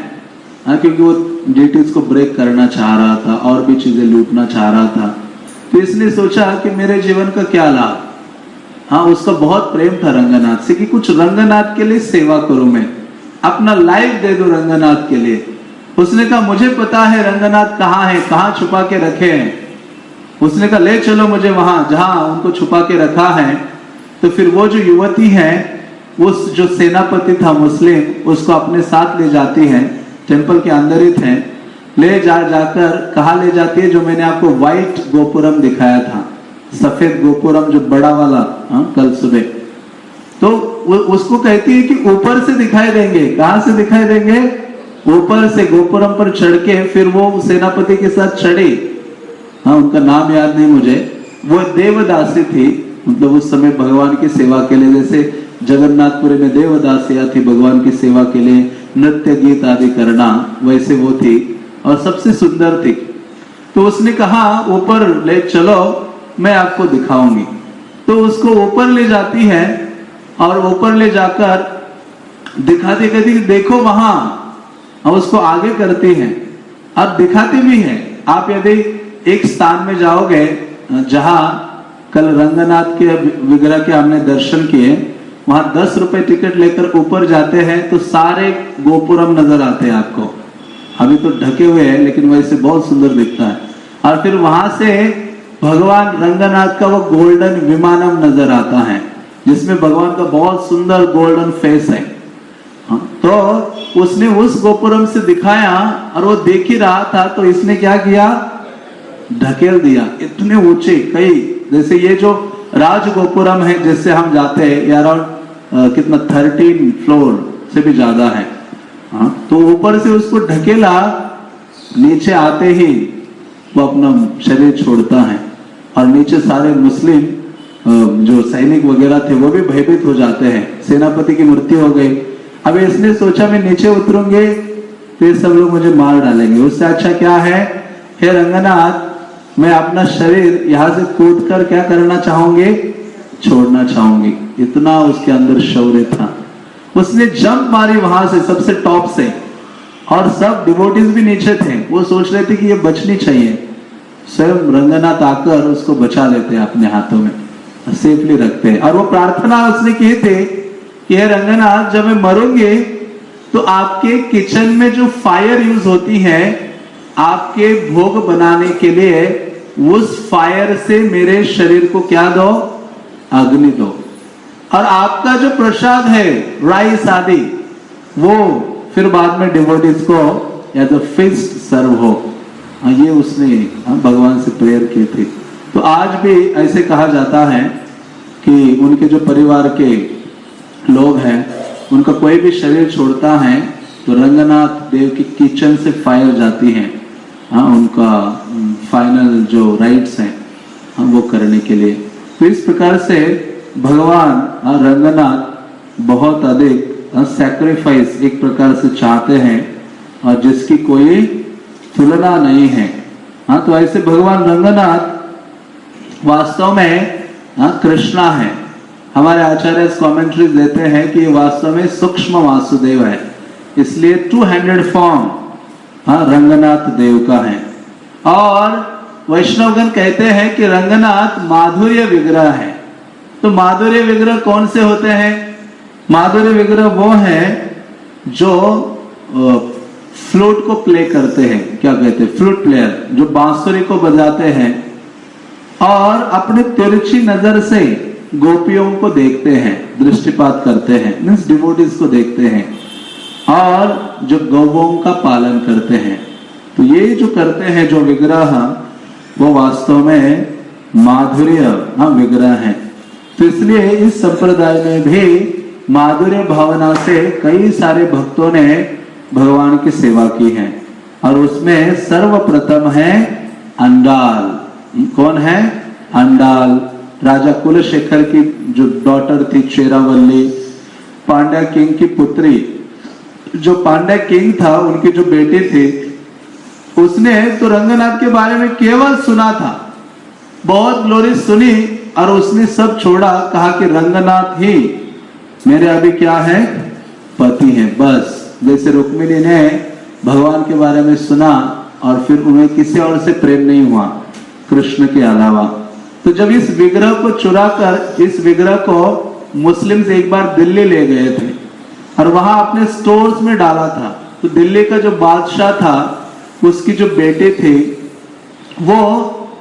क्योंकि वो डिटीज को ब्रेक करना चाह रहा था और भी चीजें लूटना चाह रहा था। तो इसने सोचा कि मेरे जीवन का क्या लाभ। हाँ, उसका बहुत प्रेम था रंगनाथ से कि कुछ रंगनाथ के लिए सेवा करूं, मैं अपना लाइफ दे दूं रंगनाथ के लिए। उसने कहा मुझे पता है रंगनाथ कहाँ है, कहाँ छुपा के रखे हैं। उसने कहा ले चलो मुझे वहां जहां उनको छुपा के रखा है। तो फिर वो जो युवती है, उस जो सेनापति था मुस्लिम, उसको अपने साथ ले जाती है, टेंपल के अंदर ही थे, ले जाकर कहा ले जाती है, जो मैंने आपको व्हाइट गोपुरम दिखाया था, सफेद गोपुरम जो बड़ा वाला कल सुबह। तो वो उसको कहती है कि ऊपर से दिखाई देंगे। कहां से दिखाई देंगे? ऊपर से गोपुरम पर चढ़ के फिर वो सेनापति के साथ चढ़ी। हाँ, उनका नाम याद नहीं मुझे। वो देवदासी थी, मतलब उस समय भगवान की सेवा के लिए, जैसे जगन्नाथपुरी में देवदासियां थी भगवान की सेवा के लिए, नृत्य गीत आदि करना, वैसे वो थी और सबसे सुंदर थी। तो उसने कहा ऊपर ले चलो, मैं आपको दिखाऊंगी। तो उसको ऊपर ले जाती है और ऊपर ले जाकर दिखाती कहती देखो वहां, और उसको आगे करती है और दिखाती भी है। आप यदि एक स्थान में जाओगे जहां कल रंगनाथ के विग्रह के हमने दर्शन किए, वहां 10 रुपए टिकट लेकर ऊपर जाते हैं तो सारे गोपुरम नजर आते हैं आपको। अभी तो ढके हुए हैं लेकिन वैसे बहुत सुंदर दिखता है। और फिर वहां से भगवान रंगनाथ का वो गोल्डन विमानम नजर आता है, जिसमें भगवान का बहुत सुंदर गोल्डन फेस है। तो उसने उस गोपुरम से दिखाया और वो देख ही रहा था, तो इसने क्या किया, ढकेल दिया इतने ऊंचे। कई जैसे ये जो राज गोपुरम है जिससे हम जाते हैं, ये अराउंड कितना 13 फ्लोर से भी ज्यादा है। तो ऊपर से उसको ढकेला, नीचे आते ही वो अपना शरीर छोड़ता है और नीचे सारे मुस्लिम जो सैनिक वगैरह थे वो भी भयभीत हो जाते हैं। सेनापति की मृत्यु हो गई। अब इसने सोचा मैं नीचे उतरूंगे तो ये सब लोग मुझे मार डालेंगे, उससे अच्छा क्या है, हे रंगनाथ मैं अपना शरीर यहाँ से कूद कर क्या करना चाहूंगी, छोड़ना चाहूंगी। इतना उसके अंदर शौर्य था। उसने जंप मारी वहां से, सबसे टॉप से, और सब डिवोटीज भी नीचे थे। वो सोच रहे थे कि ये बचनी चाहिए। स्वयं रंगनाथ आकर उसको बचा लेते हैं, अपने हाथों में सेफली रखते हैं। और वो प्रार्थना उसने की थी कि हे रंगनाथ जब मैं मरूंगी तो आपके किचन में जो फायर यूज होती है आपके भोग बनाने के लिए, उस फायर से मेरे शरीर को क्या दो, अग्नि दो। और आपका जो प्रसाद है राइस आदि, वो फिर बाद में डिवोटीज को एज अ फीस्ट सर्व हो। ये उसने भगवान से प्रेयर की थी। तो आज भी ऐसे कहा जाता है कि उनके जो परिवार के लोग हैं, उनका कोई भी शरीर छोड़ता है तो रंगनाथ देव की किचन से फायर जाती है, उनका फाइनल जो राइट्स हैं वो करने के लिए। तो इस प्रकार से भगवान रंगनाथ बहुत अधिक सैक्रिफाइस एक प्रकार से चाहते हैं और जिसकी कोई तुलना नहीं है। तो ऐसे भगवान रंगनाथ वास्तव में कृष्णा है। हमारे आचार्य कमेंट्रीज देते हैं कि वास्तव में सूक्ष्म वासुदेव है, इसलिए 200 फॉर्म रंगनाथ देव का है। और वैष्णवगण कहते हैं कि रंगनाथ माधुर्य विग्रह है। तो माधुर्य विग्रह कौन से होते हैं? माधुर्य विग्रह वो है जो फ्लूट को प्ले करते हैं, क्या कहते हैं, फ्लूट प्लेयर, जो बांसुरी को बजाते हैं और अपने तिरछी नजर से गोपियों को देखते हैं, दृष्टिपात करते हैं, मीन्स डिवोटीज को देखते हैं, और जो गौओं का पालन करते हैं। तो ये जो करते हैं जो विग्रह, वो वास्तव में माधुर्य विग्रह है। तो इसलिए इस संप्रदाय में भी माधुर्य भावना से कई सारे भक्तों ने भगवान की सेवा की है। और उसमें सर्वप्रथम है अंडाल। कौन है? अंडाल, राजा कुलशेखर की जो डॉटर थी चेरावल्ली, पांड्या किंग की पुत्री। जो पांड्या किंग था उनकी जो बेटी थी, उसने तो रंगनाथ के बारे में केवल सुना था, बहुत ग्लोरी सुनी, और उसने सब छोड़ा, कहा कि रंगनाथ ही मेरे अभी क्या है, पति है बस। जैसे रुक्मिणी ने भगवान के बारे में सुना और फिर उन्हें किसी और से प्रेम नहीं हुआ कृष्ण के अलावा। तो जब इस विग्रह को चुरा कर, इस विग्रह को मुस्लिम से एक बार दिल्ली ले गए थे और वहां अपने स्टोर्स में डाला था। तो दिल्ली का जो बादशाह था, उसकी जो बेटी थी, वो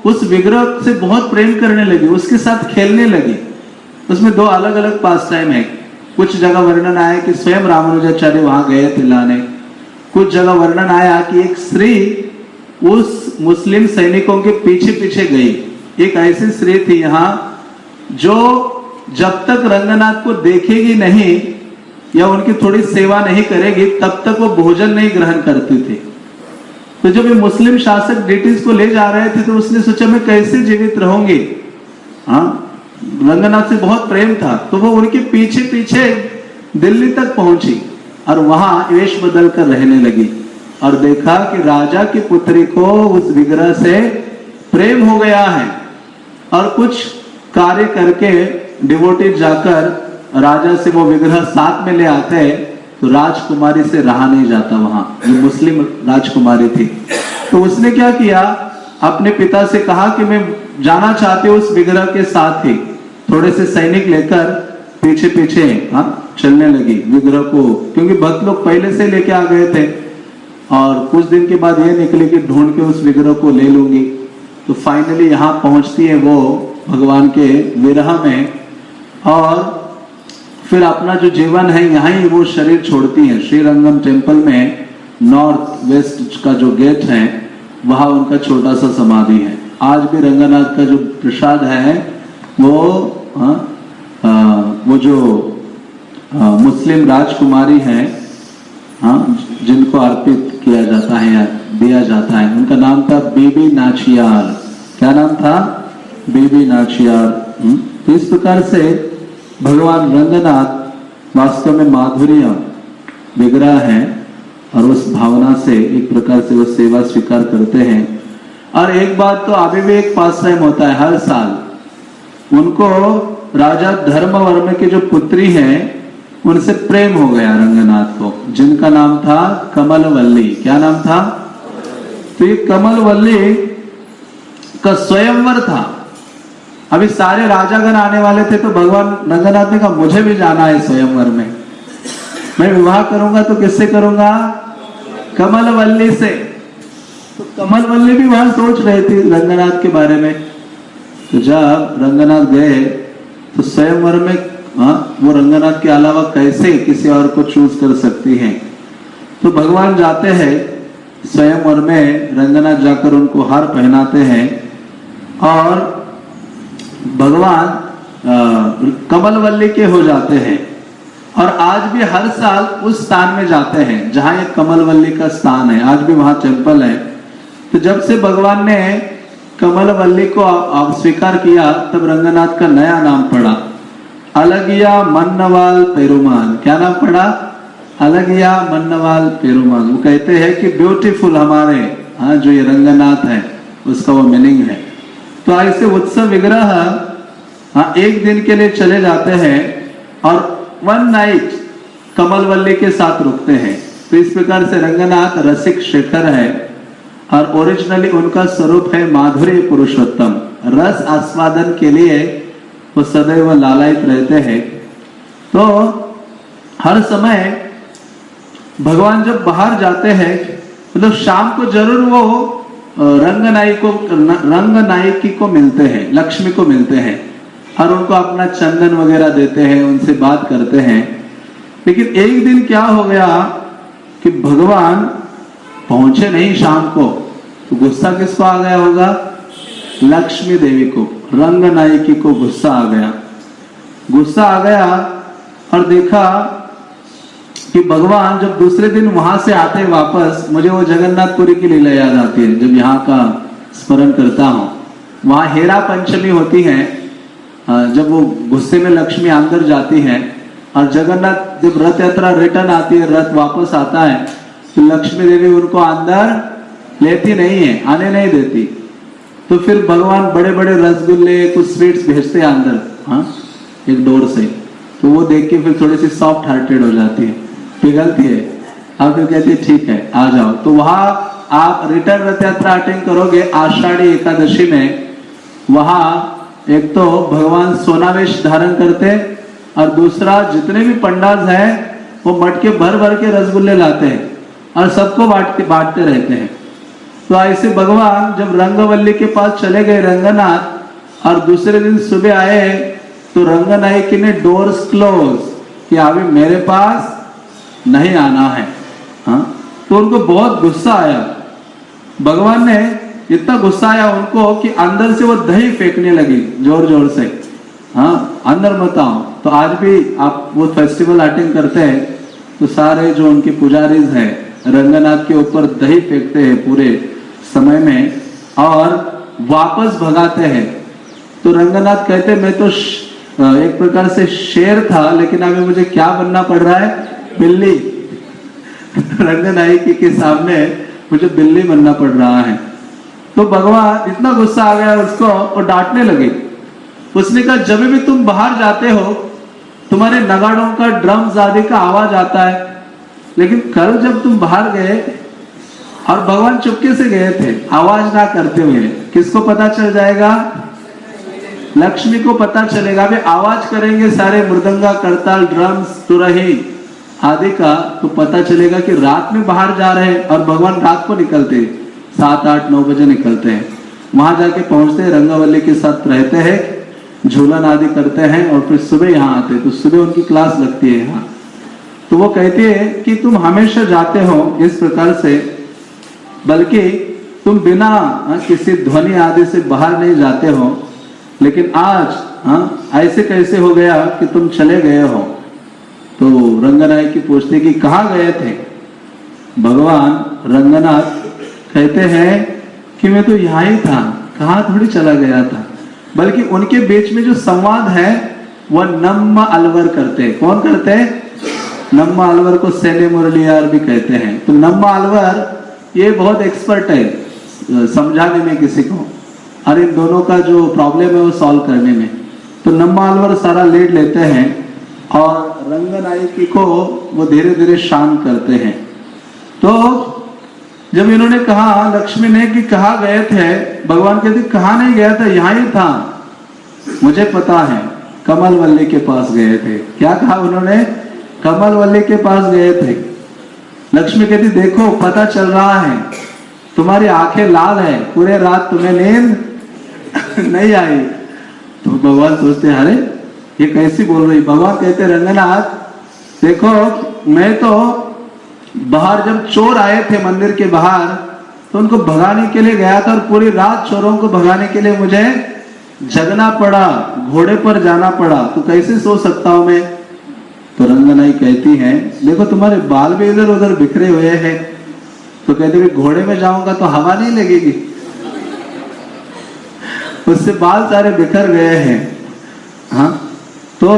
उस विग्रह से बहुत प्रेम करने लगी, उसके साथ खेलने लगी। उसमें दो अलग अलग पास टाइम है। कुछ जगह वर्णन आया कि स्वयं रामानुजाचार्य वहां गए थे लाने। कुछ जगह वर्णन आया कि एक स्त्री उस मुस्लिम सैनिकों के पीछे पीछे गई। एक ऐसी स्त्री थी यहाँ जो जब तक रंगनाथ को देखेगी नहीं या उनकी थोड़ी सेवा नहीं करेगी तब तक वो भोजन नहीं ग्रहण करती थी। तो जब ये मुस्लिम शासक ब्रिटिश को ले जा रहे थे तो उसने सोचा मैं कैसे जीवित रहूंगी। रंगनाथ से बहुत प्रेम था, तो वो उनके पीछे पीछे दिल्ली तक पहुंची और वहां वेश बदल कर रहने लगी और देखा कि राजा की पुत्री को उस विग्रह से प्रेम हो गया है। और कुछ कार्य करके डिवोटी जाकर राजा से वो विग्रह साथ में ले आते हैं, तो राजकुमारी से रहा नहीं जाता। वहां जो मुस्लिम राजकुमारी थी, तो उसने क्या किया, अपने पिता से कहा कि मैं जाना चाहती हूँ उस विग्रह के साथ ही। थोड़े से सैनिक लेकर पीछे पीछे चलने लगी विग्रह को, क्योंकि भक्त लोग पहले से लेके आ गए थे। और कुछ दिन के बाद ये निकली कि ढूंढ के उस विग्रह को ले लूंगी। तो फाइनली यहाँ पहुंचती है वो भगवान के विरह में, और फिर अपना जो जीवन है यहाँ ही वो शरीर छोड़ती है। श्रीरंगम टेम्पल में नॉर्थ वेस्ट का जो गेट है वहां उनका छोटा सा समाधि है। आज भी रंगनाथ का जो प्रसाद है वो जो मुस्लिम राजकुमारी है, जिनको अर्पित किया जाता है या दिया जाता है, उनका नाम था बीबी नाचियार। क्या नाम था? बीबी नाचियार। तो इस प्रकार से भगवान रंगनाथ वास्तव में माधुर्य विग्रह है, और उस भावना से एक प्रकार से वो सेवा स्वीकार करते हैं। और एक बात तो अभी भी एक पास टाइम होता है हर साल, उनको राजा धर्मवर्मा की जो पुत्री है उनसे प्रेम हो गया रंगनाथ को, जिनका नाम था कमलवल्ली। क्या नाम था? तो ये कमलवल्ली का स्वयंवर था। अभी सारे राजागण आने वाले थे, तो भगवान रंगनाथ ने कहा मुझे भी जाना है स्वयंवर में, मैं विवाह करूंगा तो किससे करूंगा? कमलवल्ली से। तो कमलवल्ली भी वहां सोच रहे थे रंगनाथ के बारे में। तो जब रंगनाथ गए तो स्वयंवर में वो रंगनाथ के अलावा कैसे किसी और को चूज कर सकती हैं। तो भगवान जाते हैं स्वयंवर में, रंगनाथ जाकर उनको हार पहनाते हैं, और भगवान कमलवल्ली के हो जाते हैं। और आज भी हर साल उस स्थान में जाते हैं जहां ये कमलवल्ली का स्थान है, आज भी वहां टेम्पल है। तो जब से भगवान ने कमलवल्ली को स्वीकार किया, तब रंगनाथ का नया नाम पड़ा, अलगिया मन्नवाल पेरुमाल। क्या नाम पड़ा? अलगिया मन्नवाल पेरुमाल। वो कहते हैं कि ब्यूटीफुल हमारे जो ये रंगनाथ है उसका वो मीनिंग है। तो ऐसे उत्सव विग्रह एक दिन के लिए चले जाते हैं और 1 नाइट कमलवल्ली के साथ रुकते हैं। तो इस प्रकार से रंगनाथ रसिक शेखर है, और ओरिजिनली उनका स्वरूप है माधुर्य पुरुषोत्तम। रस आस्वादन के लिए वो सदैव लालायित रहते हैं। तो हर समय भगवान जब बाहर जाते हैं, मतलब शाम को जरूर वो रंगनायकी को मिलते हैं, लक्ष्मी को मिलते हैं, और उनको अपना चंदन वगैरह देते हैं, उनसे बात करते हैं। लेकिन एक दिन क्या हो गया कि भगवान पहुंचे नहीं शाम को, तो गुस्सा किसको आ गया होगा? लक्ष्मी देवी को, रंगनायकी को गुस्सा आ गया। गुस्सा आ गया और देखा कि भगवान जब दूसरे दिन वहां से आते हैं वापस, मुझे वो जगन्नाथपुरी की लीला याद आती है जब यहाँ का स्मरण करता हूँ। वहां हेरा पंचमी होती है, जब वो गुस्से में लक्ष्मी अंदर जाती है, और जगन्नाथ जब रथ यात्रा रिटर्न आती है, रथ वापस आता है, तो लक्ष्मी देवी उनको अंदर लेती नहीं है, आने नहीं देती। तो फिर भगवान बड़े बड़े रसगुल्ले कुछ स्वीट्स भेजते हैं अंदर एक डोर से। तो वो देख के फिर थोड़ी सी सॉफ्ट हार्टेड हो जाती है, पिघलती है, अब फिर कहती है ठीक है आ जाओ। तो वहां आप रिटर्न रथ यात्रा अटेंड करोगे आषाढ़ी एकादशी में। वहां एक तो भगवान सोनावेश धारण करते, और दूसरा जितने भी पंडाल हैं वो मटके भर भर के रसगुल्ले लाते हैं और सबको बांटते रहते हैं। तो ऐसे भगवान जब रंगवल्ली के पास चले गए रंगनाथ, और दूसरे दिन सुबह आए तो रंगनायकी ने डोर्स क्लोज कि अभी मेरे पास नहीं आना है। तो उनको बहुत गुस्सा आया। भगवान ने इतना गुस्सा आया उनको कि अंदर से वो दही फेंकने लगी जोर जोर से, अंदर मत आओ। तो आज भी आप वो फेस्टिवल अटेंड करते हैं तो सारे जो उनके पुजारीज हैं रंगनाथ के ऊपर दही फेंकते हैं पूरे समय में, और वापस भगाते हैं। तो रंगनाथ कहते मैं तो एक प्रकार से शेर था, लेकिन अभी मुझे क्या बनना पड़ रहा है? बिल्ली। रंगनायकी के सामने मुझे बिल्ली बनना पड़ रहा है। तो भगवान इतना गुस्सा आ गया उसको और डांटने लगे। उसने कहा जब भी तुम बाहर जाते हो तुम्हारे नगाड़ों का, ड्रम्स आदि का आवाज आता है, लेकिन कल जब तुम बाहर गए और भगवान चुपके से गए थे आवाज ना करते हुए, किसको पता चल जाएगा? लक्ष्मी को पता चलेगा। वे आवाज करेंगे सारे मृदंगा, करताल, ड्रम्स, तुरही आदि का, तो पता चलेगा कि रात में बाहर जा रहे हैं। और भगवान रात को निकलते 7, 8, 9 बजे निकलते हैं, वहां जाके पहुंचते हैं, रंगावली के साथ रहते हैं, झूलन आदि करते हैं और फिर सुबह यहाँ आते हैं। तो सुबह उनकी क्लास लगती है यहाँ। तो वो कहती है कि तुम हमेशा जाते हो इस प्रकार से, बल्कि तुम बिना किसी ध्वनि आदि से बाहर नहीं जाते हो, लेकिन आज ऐसे कैसे हो गया कि तुम चले गए हो? तो रंगनायक की पूछते कि कहाँ गए थे? भगवान रंगनाथ कहते हैं कि मैं तो यहाँ ही था, कहाँ थोड़ी चला गया था। बल्कि उनके बीच में जो संवाद है वह नम्मा अलवर करते हैं। कौन करते हैं? नम्मा अलवर को सेने मुरलियार भी कहते हैं। तो नम्मा अलवर ये बहुत एक्सपर्ट है समझाने में किसी को, और इन दोनों का जो प्रॉब्लम है वो सॉल्व करने में। तो नम्मा अलवर सारा लीड लेते हैं और रंगनायकी को वो धीरे धीरे शांत करते हैं। तो जब इन्होंने कहा लक्ष्मी ने कि कहाँ गए थे, भगवान कहते कहाँ नहीं गया था, यहाँ ही था, मुझे पता है, कमलवल्ली के पास गए थे। क्या कहा उन्होंने? कमलवल्ली के पास गए थे। लक्ष्मी कहती देखो पता चल रहा है, तुम्हारी आंखें लाल है, पूरे रात तुम्हें नींद नहीं आई। तो भगवान सोचते अरे ये कैसी बोल रही। भगवान कहते रंगनाथ देखो, मैं तो बाहर जब चोर आए थे मंदिर के बाहर तो उनको भगाने के लिए गया था, और पूरी रात चोरों को भगाने के लिए मुझे जगना पड़ा, घोड़े पर जाना पड़ा, तो कैसे सो सकता हूं मैं? तो रंगनाई कहती है देखो तुम्हारे बाल भी इधर उधर बिखरे हुए हैं। तो कहते घोड़े में जाऊंगा तो हवा नहीं लगेगी, उससे बाल सारे बिखर गए हैं। हाँ, तो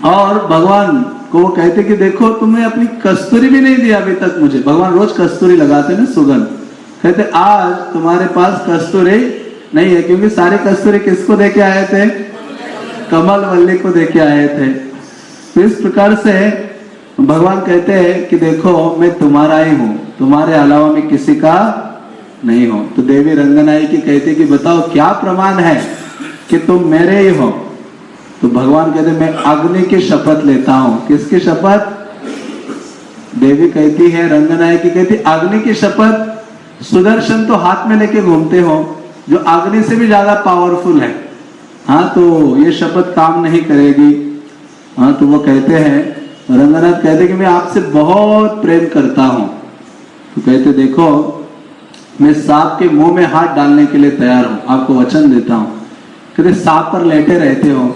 और भगवान को वो कहते कि देखो तुमने अपनी कस्तूरी भी नहीं दी अभी तक मुझे। भगवान रोज कस्तूरी लगाते ना सुगंध। कहते आज तुम्हारे पास कस्तूरी नहीं है, क्योंकि सारे कस्तूरी किसको देके आए थे? कमलवल्ली को देके आए थे। तो इस प्रकार से भगवान कहते हैं कि देखो मैं तुम्हारा ही हूं, तुम्हारे अलावा मैं किसी का नहीं हूं। तो देवी रंगनायकी कहती कि बताओ क्या प्रमाण है कि तुम मेरे ही हो? तो भगवान कहते मैं अग्नि की शपथ लेता हूं। किसकी शपथ? देवी कहती है, रंगनायकी कहती अग्नि की शपथ। सुदर्शन तो हाथ में लेके घूमते हो, जो अग्नि से भी ज्यादा पावरफुल है। हाँ, तो ये शपथ काम नहीं करेगी। हाँ, तो वो कहते हैं, रंगनाथ कहते कि मैं आपसे बहुत प्रेम करता हूं। तो कहते देखो मैं सांप के मुंह में हाथ डालने के लिए तैयार हूं, आपको वचन देता हूं। कहते सांप पर लेटे रहते हो,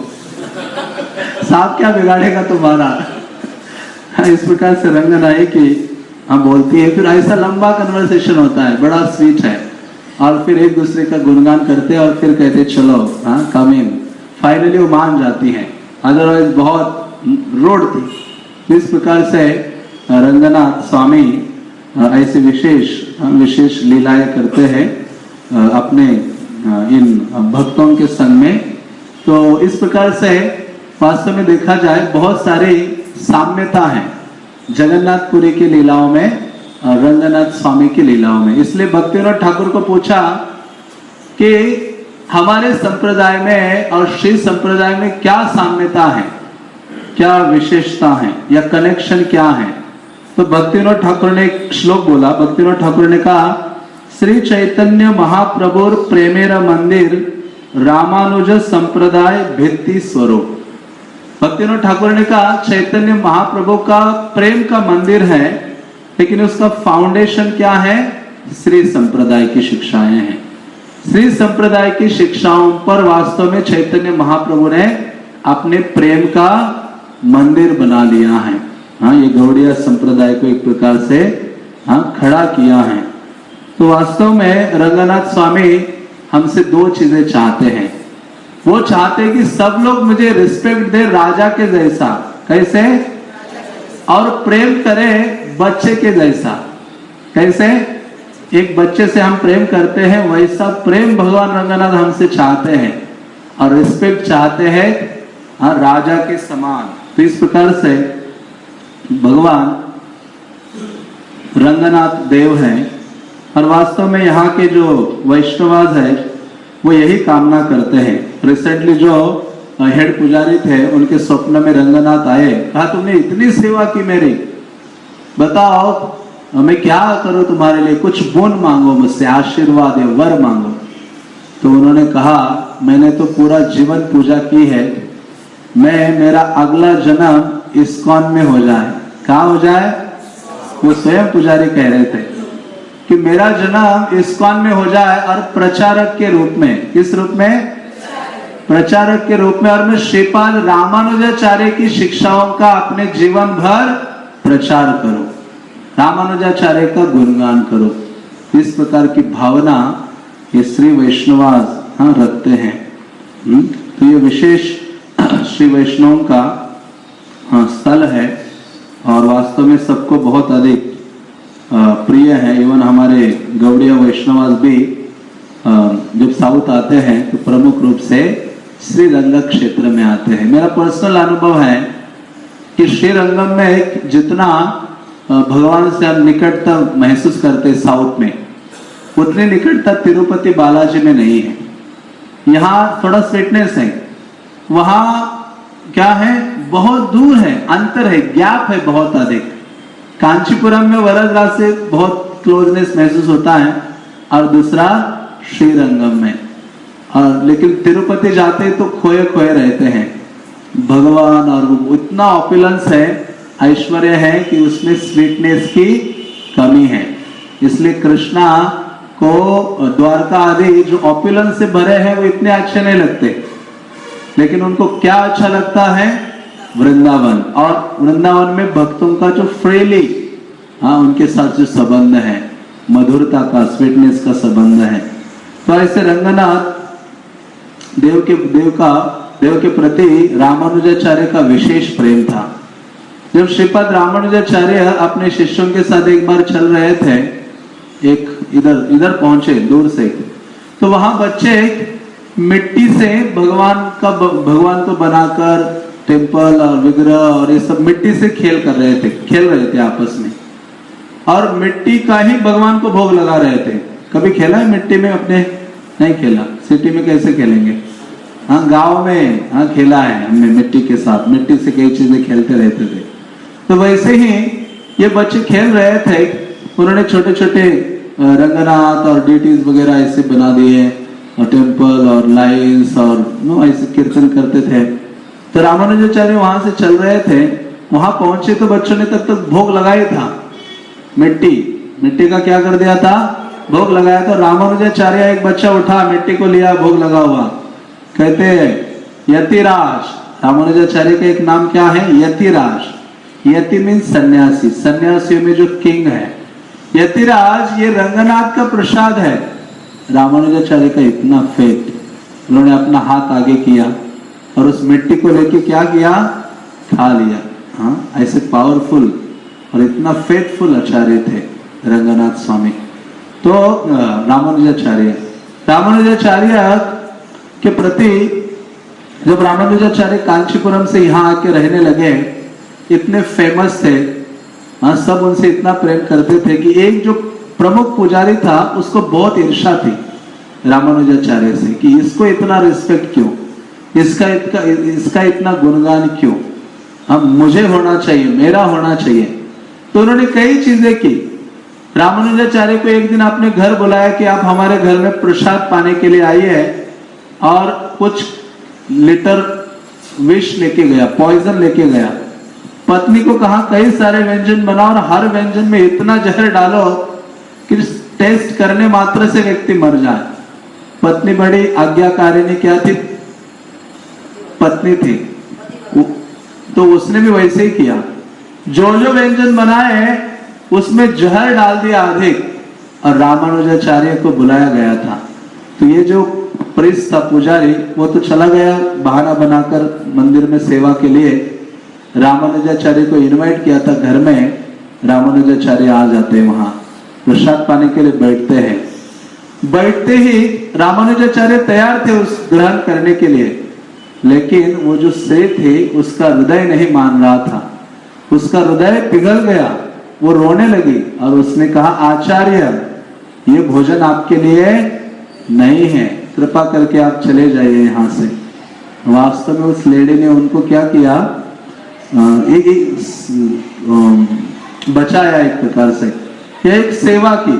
सांप क्या बिगाड़ेगा तुम्हारा? हाँ, इस प्रकार से रंगनायकी हम बोलती है। फिर ऐसा लंबा कन्वर्सेशन होता है, बड़ा स्वीट है, और फिर एक दूसरे का गुणगान करते हैं और फिर कहते चलो हाँ कम इन। फाइनली वो मान जाती है, अदरवाइज बहुत रोड थी। इस प्रकार से रंगनाथ स्वामी ऐसे विशेष लीलाएं करते हैं अपने इन भक्तों के संग में। तो इस प्रकार से वास्तव में देखा जाए बहुत सारी साम्यता है जगन्नाथपुरी की लीलाओं में और रंगनाथ स्वामी की लीलाओं में। इसलिए भक्तिविनोद ठाकुर को पूछा कि हमारे संप्रदाय में और श्री संप्रदाय में क्या साम्यता है, क्या विशेषता है या कनेक्शन क्या है? तो भक्तिविनोद ठाकुर ने एक श्लोक बोला। भक्तिविनोद ठाकुर ने कहा श्री चैतन्य महाप्रभुर प्रेमेर मंदिर रामानुज संप्रदाय भित्ति स्वरूप। भक्तिविनोद ठाकुर ने कहा चैतन्य महाप्रभु का प्रेम का मंदिर है, लेकिन उसका फाउंडेशन क्या है? श्री संप्रदाय की शिक्षाएं हैं। श्री संप्रदाय की शिक्षाओं पर वास्तव में चैतन्य महाप्रभु ने अपने प्रेम का मंदिर बना लिया है। हाँ, ये गौड़िया संप्रदाय को एक प्रकार से खड़ा किया है। तो वास्तव में रंगनाथ स्वामी हमसे दो चीजें चाहते हैं। वो चाहते हैं कि सब लोग मुझे रिस्पेक्ट दे राजा के जैसा, कैसे? और प्रेम करे बच्चे के जैसा, कैसे? एक बच्चे से हम प्रेम करते हैं, वैसा प्रेम भगवान रंगनाथ हमसे चाहते हैं और रिस्पेक्ट चाहते हैं राजा के समान। तो इस प्रकार से भगवान रंगनाथ देव हैं और वास्तव में यहाँ के जो वैष्णवाज है वो यही कामना करते हैं। रिसेंटली जो हेड पुजारी थे उनके स्वप्न में रंगनाथ आए, कहा तुमने इतनी सेवा की मेरी, बताओ मैं क्या करूं तुम्हारे लिए, कुछ बोन मांगो मुझसे, आशीर्वाद या वर मांगो। तो उन्होंने कहा मैंने तो पूरा जीवन पूजा की है, मेरा अगला जन्म इस्कॉन में हो जाए। कहाँ हो जाए? वो स्वयं पुजारी कह रहे थे कि मेरा जन्म इस्कॉन में हो जाए और प्रचारक के रूप में। किस रूप में? प्रचारक के रूप में। और मैं श्रीपाद रामानुजाचार्य की शिक्षाओं का अपने जीवन भर प्रचार करूं, रामानुजाचार्य का गुणगान करो। इस प्रकार की भावना ये श्री वैष्णवाज रखते हैं। तो ये विशेष श्री वैष्णव का स्थल है और वास्तव में सबको बहुत अधिक प्रिय है। इवन हमारे गौड़िया वैष्णवाज भी जब साउथ आते हैं तो प्रमुख रूप से श्रीरंग क्षेत्र में आते हैं। मेरा पर्सनल अनुभव है कि श्रीरंगम में जितना भगवान से हम निकटता महसूस करते हैं साउथ में, उतनी निकटता तिरुपति बालाजी में नहीं है। यहाँ थोड़ा स्वीटनेस है, वहां क्या है, बहुत दूर है, अंतर है, गैप है बहुत अधिक। कांचीपुरम में वरदराज से बहुत क्लोजनेस महसूस होता है और दूसरा श्रीरंगम में। और लेकिन तिरुपति जाते तो खोए खोए रहते हैं भगवान, और इतना ऑपुलेंस है, ऐश्वर्य है कि उसमें स्वीटनेस की कमी है। इसलिए कृष्णा को द्वारका आदि जो ऑपुलेंस से भरे हैं वो इतने अच्छे नहीं लगते, लेकिन उनको क्या अच्छा लगता है? वृंदावन। और वृंदावन में भक्तों का जो फ्रीली उनके साथ जो संबंध है, मधुरता का, स्वीटनेस का संबंध है। तो ऐसे रंगनाथ देव के प्रति रामानुजाचार्य का विशेष प्रेम था। जब श्रीपाद रामानुजाचार्य अपने शिष्यों के साथ एक बार चल रहे थे, एक इधर पहुंचे दूर से, तो वहां बच्चे मिट्टी से भगवान को बनाकर टेम्पल और विग्रह और ये सब मिट्टी से खेल रहे थे आपस में, और मिट्टी का ही भगवान को भोग लगा रहे थे। कभी खेला है मिट्टी में? अपने नहीं खेला। सिटी में कैसे खेलेंगे? गांव में खेला है हमने मिट्टी के साथ, मिट्टी से कई चीजें खेलते रहते थे। तो वैसे ही ये बच्चे खेल रहे थे, उन्होंने छोटे छोटे रंगनाथ और डीटीज वगैरह ऐसे बना दिए, और टेम्पल और लाइन्स और ऐसे कीर्तन करते थे। तो रामानुजाचार्य वहां से चल रहे थे, वहां पहुंचे तो बच्चों ने तब तक भोग लगाया था, मिट्टी का क्या कर दिया था? भोग लगाया। तो रामानुजाचार्य, एक बच्चा उठा, मिट्टी को लिया, भोग लगा हुआ, कहते यतिराज। रामानुजाचार्य का एक नाम क्या है? यतिराज। यति मीन्स सन्यासी, सन्यासियों में जो किंग है। यतिराज, ये रंगनाथ का प्रसाद है। रामानुजाचार्य का इतना फेथ, उन्होंने अपना हाथ आगे किया और उस मिट्टी को लेके क्या किया? खा लिया। ऐसे पावरफुल और इतना फेथफुल आचार्य थे रंगनाथ स्वामी। तो रामानुजाचार्य के प्रति जब रामानुजाचार्य कांचीपुरम से यहाँ आके रहने लगे, इतने फेमस थे, सब उनसे इतना प्रेम करते थे कि एक जो प्रमुख पुजारी था उसको बहुत ईर्ष्या थी रामानुजाचार्य से कि इसको इतना रिस्पेक्ट क्यों, इसका इतना गुणगान क्यों, मुझे होना चाहिए, मेरा होना चाहिए। तो उन्होंने कई चीजें की। रामानुजाचार्य को एक दिन अपने घर बुलाया कि आप हमारे घर में प्रसाद पाने के लिए आइए, और कुछ लीटर विष लेके गया, पॉइजन लेके गया। पत्नी को कहा कई सारे व्यंजन बनाओ और हर व्यंजन में इतना जहर डालो कि टेस्ट करने मात्र से व्यक्ति मर जाए। पत्नी बड़ी आज्ञाकारिणी क्या थी? पत्नी थी, तो उसने भी वैसे ही किया। जो व्यंजन बनाए उसमें जहर डाल दिया अधिक, और रामानुजाचार्य को बुलाया गया था। तो ये जो प्रीस्ट था, पुजारी, वो तो चला गया बहाना बनाकर मंदिर में सेवा के लिए। रामानुजाचार्य को इनवाइट किया था घर में, रामानुजाचार्य आ जाते वहां। प्रसाद पाने के लिए बैठते हैं। बैठते ही रामानुजाचार्य तैयार थे उस ग्रहण करने के लिए, लेकिन वो जो स्त्री थी उसका हृदय नहीं मान रहा था, उसका हृदय पिघल गया, वो रोने लगी और उसने कहा, आचार्य ये भोजन आपके लिए नहीं है, कृपा करके आप चले जाइए यहाँ से। वास्तव में उस लेडी ने उनको क्या किया, बचाया एक प्रकार से, यह एक सेवा की।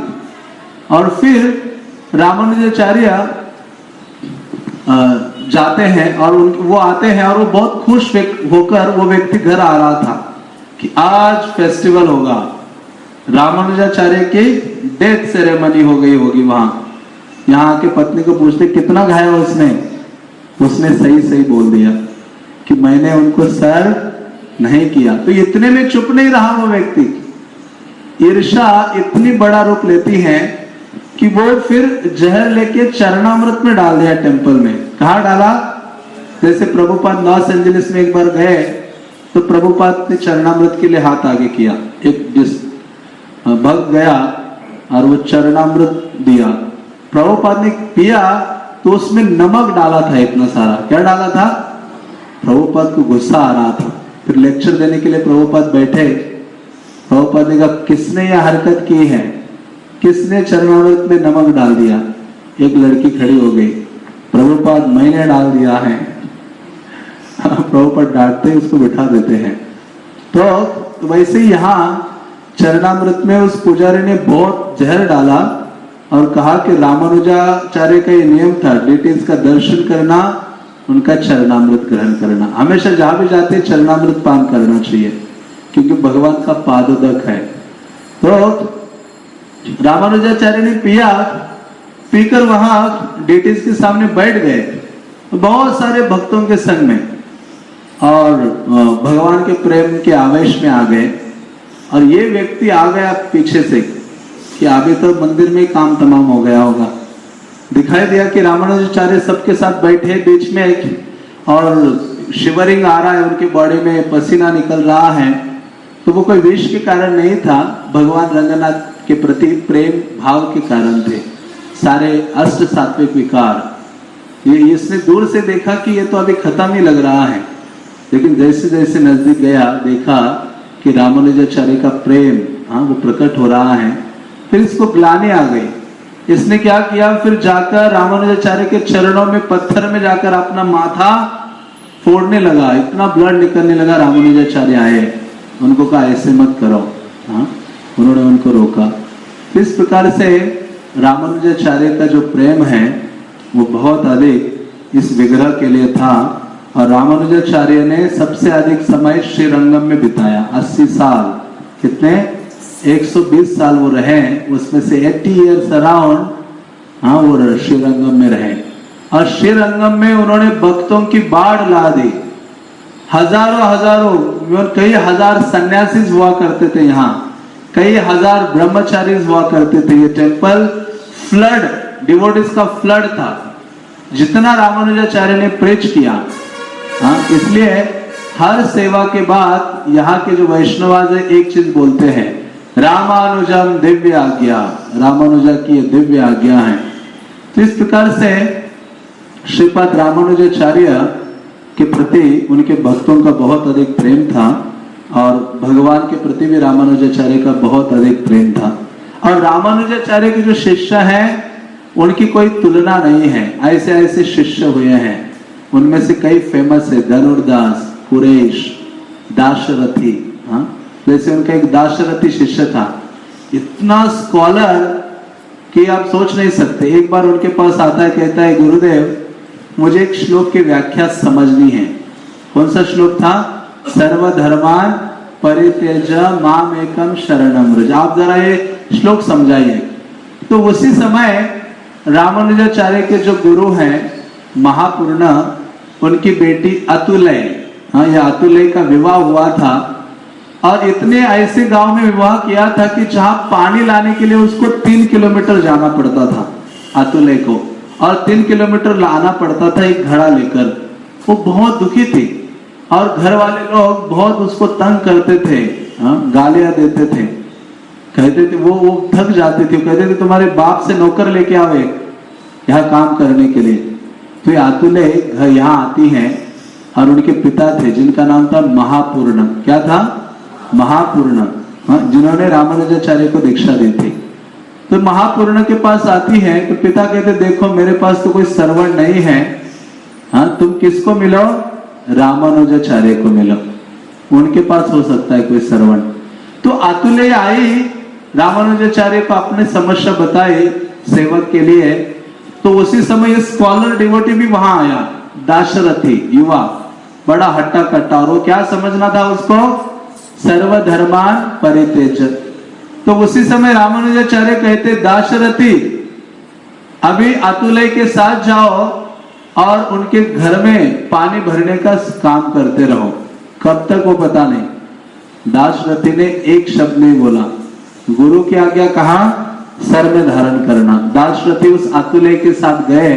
और फिर रामानुजाचार्य जाते हैं और वो आते हैं और वो बहुत खुश होकर वो व्यक्ति घर आ रहा था कि आज फेस्टिवल होगा, रामानुजाचार्य की डेथ सेरेमनी हो गई होगी वहां। यहाँ आके पत्नी को पूछते कितना खाया उसने सही बोल दिया कि मैंने उनको सर्व नहीं किया। तो इतने में चुप नहीं रहा वो व्यक्ति। ईर्ष्या इतनी बड़ा रूप लेती है कि वो फिर जहर लेके चरणामृत में डाल दिया टेंपल में। कहा डाला, जैसे प्रभुपाद लॉस एंजलिस में एक बार गए तो प्रभुपाद ने चरणामृत के लिए हाथ आगे किया, एक जिस भक्त गया और वो चरणामृत दिया, प्रभुपाद ने पिया तो उसमें नमक डाला था इतना सारा। क्या डाला था? प्रभुपाद को गुस्सा आ रहा था। फिर लेक्चर देने के लिए प्रभुपाद बैठे। प्रभुपाद ने कहा, किसने यह हरकत की है, किसने चरणामृत में नमक डाल दिया? एक लड़की खड़ी हो गई, प्रभुपाद मैंने डाल दिया है। प्रभुपाद डांटते उसको बिठा देते हैं। तो वैसे ही यहाँ चरणामृत में उस पुजारी ने बहुत जहर डाला और कहा कि रामानुजाचार्य का ये नियम था, डिटेल्स का दर्शन करना, उनका चरणामृत ग्रहण करना। हमेशा जहां भी जाते चरणामृत पान करना चाहिए क्योंकि भगवान का पादोदक है। तो रामानुजाचार्य ने पिया, पीकर वहां डिटेल्स के सामने बैठ गए बहुत सारे भक्तों के संग में और भगवान के प्रेम के आवेश में आ गए। और ये व्यक्ति आ गया पीछे से कि अभी तो मंदिर में काम तमाम हो गया होगा। दिखाई दिया कि रामानुजाचार्य सबके साथ बैठे बीच में एक और शिवरिंग आ रहा है, उनकी बॉडी में पसीना निकल रहा है। तो वो कोई विष के कारण नहीं था, भगवान रंगनाथ के प्रति प्रेम भाव के कारण थे। सारे अष्ट सात्विक विकार ये इसने दूर से देखा कि ये तो अभी खत्म ही लग रहा है, लेकिन जैसे जैसे नजदीक गया देखा कि रामानुजाचार्य का प्रेम वो प्रकट हो रहा है। फिर इसको ग्लानि आ गई। इसने क्या किया, फिर जाकर रामानुजाचार्य के चरणों में पत्थर में जाकर अपना माथा फोड़ने लगा, इतना ब्लड निकलने लगा। रामानुजाचार्य आए, उनको कहा ऐसे मत करो, उन्होंने उनको रोका। इस प्रकार से रामानुजाचार्य का जो प्रेम है वो बहुत अधिक इस विग्रह के लिए था। और रामानुजाचार्य ने सबसे अधिक समय श्रीरंगम में बिताया, 80 साल। कितने? 120 साल वो रहे, उसमें से 80 इयर्स अराउंड वो श्रीरंगम में रहे। और श्रीरंगम में उन्होंने भक्तों की बाढ़ ला दी। हजारों कई हजार सन्यासी हुआ करते थे यहाँ, कई हजार ब्रह्मचारी हुआ करते थे। ये टेम्पल फ्लड, डिवोटिस का फ्लड था, जितना रामानुजाचार्य ने प्रेच किया। इसलिए हर सेवा के बाद यहाँ के जो वैष्णवाज है एक चीज बोलते हैं, रामानुजम दिव्य आज्ञा, रामानुजा की दिव्य आज्ञा है। तो इस प्रकार से श्रीपाद रामानुजाचार्य के प्रति उनके भक्तों का बहुत अधिक प्रेम था और भगवान के प्रति भी रामानुजाचार्य का बहुत अधिक प्रेम था। और रामानुजाचार्य के जो शिष्य हैं उनकी कोई तुलना नहीं है। ऐसे ऐसे शिष्य हुए हैं, उनमें से कई फेमस है, धनुर्दास, कुरेश, दाशरथी। जैसे उनका एक दाशरथी शिष्य था, इतना स्कॉलर कि आप सोच नहीं सकते। एक बार उनके पास आता है, कहता है गुरुदेव मुझे एक श्लोक की व्याख्या समझनी है। कौन सा श्लोक था? सर्वधर्मान परित्यज माम एकम शरणम व्रज। आप जरा ये श्लोक समझाइए। तो उसी समय रामानुजाचार्य के जो गुरु हैं महापूर्ण, उनकी बेटी अतुलय, यह अतुलय का विवाह हुआ था। और इतने ऐसे गांव में विवाह किया था कि जहां पानी लाने के लिए उसको 3 किलोमीटर जाना पड़ता था अतुलय को, और 3 किलोमीटर लाना पड़ता था एक घड़ा लेकर। वो बहुत दुखी थी और घर वाले लोग बहुत उसको तंग करते थे, गालियां देते थे। कहते थे वो थक जाते थे, कहते थे तुम्हारे बाप से नौकर लेके आओ यहाँ काम करने के लिए। तो ये आतुले घर यहाँ आती हैं और उनके पिता थे जिनका नाम था महापूर्ण। क्या था? महापूर्ण, जिन्होंने रामानुजाचार्य को दीक्षा दी थी। तो महापूर्ण के पास आती है तो पिता कहते देखो मेरे पास तो कोई सर्वण नहीं है, हाँ तुम किसको मिलो? रामानुजाचार्य को मिलो, उनके पास हो सकता है कोई सर्वण। तो आतुले आई, रामानुजाचार्य को अपने समस्या बताई सेवक के लिए। तो उसी समय स्कॉलर डिवोटी भी वहां आया, दाशरथी युवा, बड़ा हट्टा कट्टा, और वो क्या समझना था उसको? सर्वधर्मान परित्यज। तो उसी समय रामानुजाचार्य कहते दाशरथी अभी अतुलय के साथ जाओ और उनके घर में पानी भरने का काम करते रहो। कब तक वो पता नहीं। दाशरथी ने एक शब्द नहीं बोला, गुरु की आज्ञा कहा सर में धारण करना। दाशरथी उस अतुलय के साथ गए,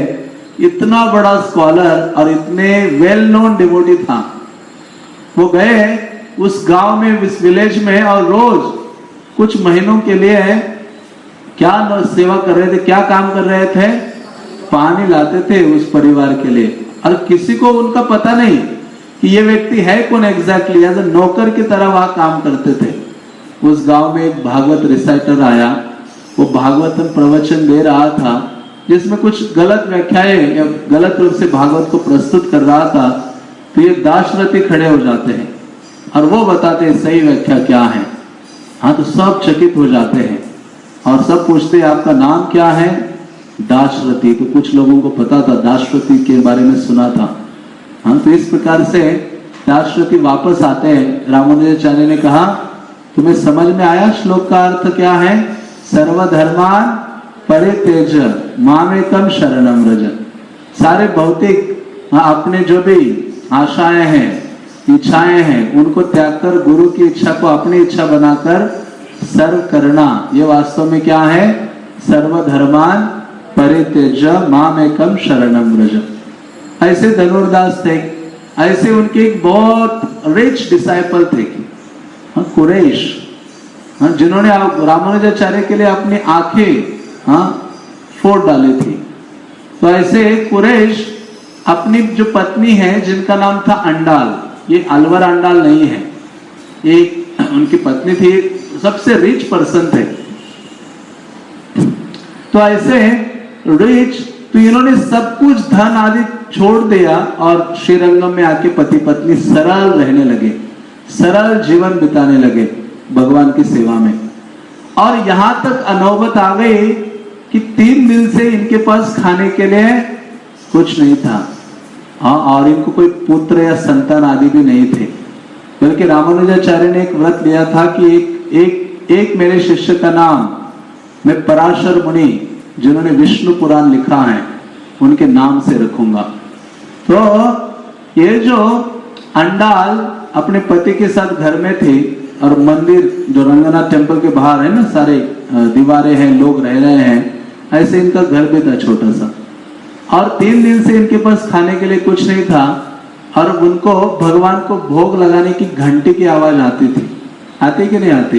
इतना बड़ा स्कॉलर और इतने वेल नोन डिवोटी था। वो गए उस गांव में, उस विलेज में, और रोज कुछ महीनों के लिए क्या सेवा कर रहे थे, क्या काम कर रहे थे? पानी लाते थे उस परिवार के लिए। और किसी को उनका पता नहीं कि ये व्यक्ति है कौन एग्जैक्टली, एज ए नौकर की तरह वहां काम करते थे। उस गांव में एक भागवत रिसाइटर आया, वो भागवतम प्रवचन दे रहा था जिसमें कुछ गलत व्याख्याएं या गलत रूप से भागवत को प्रस्तुत कर रहा था। तो ये दाशरथी खड़े हो जाते हैं और वो बताते हैं सही व्याख्या क्या है। हाँ, तो सब चकित हो जाते हैं और सब पूछते हैं आपका नाम क्या है? दाशरथी। तो कुछ लोगों को पता था, दाशरथी के बारे में सुना था। हाँ, तो इस प्रकार से दाशरथी वापस आते हैं। रामानुजाचार्य ने कहा तुम्हें समझ में आया श्लोक का अर्थ क्या है? सर्वधर्मान परित्यज मामेकम शरणम व्रज। सारे भौतिक अपने जो भी आशाएं हैं, इच्छाएं हैं, उनको त्याग कर गुरु की इच्छा को अपनी इच्छा बनाकर सर्व करना, ये वास्तव में क्या है? सर्वधर्मान परित्यज मामेकम शरणम व्रज। ऐसे धनुर्दास थे, ऐसे उनके एक बहुत रिच डिसाइपल थे कुरैश, जिन्होंने रामानुजाचार्य के लिए अपनी आंखें फोड़ डाली थी। तो ऐसे कुरैश अपनी जो पत्नी है जिनका नाम था अंडाल, ये अलवर अंडाल नहीं है, एक उनकी पत्नी थी, सबसे रिच पर्सन थे। तो ऐसे रिच, तो इन्होंने सब कुछ धन आदि छोड़ दिया और श्रीरंगम में आके पति पत्नी सरल रहने लगे, सरल जीवन बिताने लगे भगवान की सेवा में। और यहां तक अनौबत आ गई कि 3 दिन से इनके पास खाने के लिए कुछ नहीं था। हाँ, और इनको कोई पुत्र या संतान आदि भी नहीं थे। बल्कि रामानुजाचार्य ने एक व्रत लिया था कि एक मेरे शिष्य का नाम मैं पराशर मुनि, जिन्होंने विष्णु पुराण लिखा है, उनके नाम से रखूंगा। तो ये जो अंडाल अपने पति के साथ घर में थे और मंदिर जो रंगनाथ टेम्पल के बाहर है ना, सारे दीवारें हैं, लोग रह रहे हैं, ऐसे इनका घर भी था छोटा सा। और 3 दिन से इनके पास खाने के लिए कुछ नहीं था और उनको भगवान को भोग लगाने की घंटी की आवाज आती थी। आती कि नहीं आती?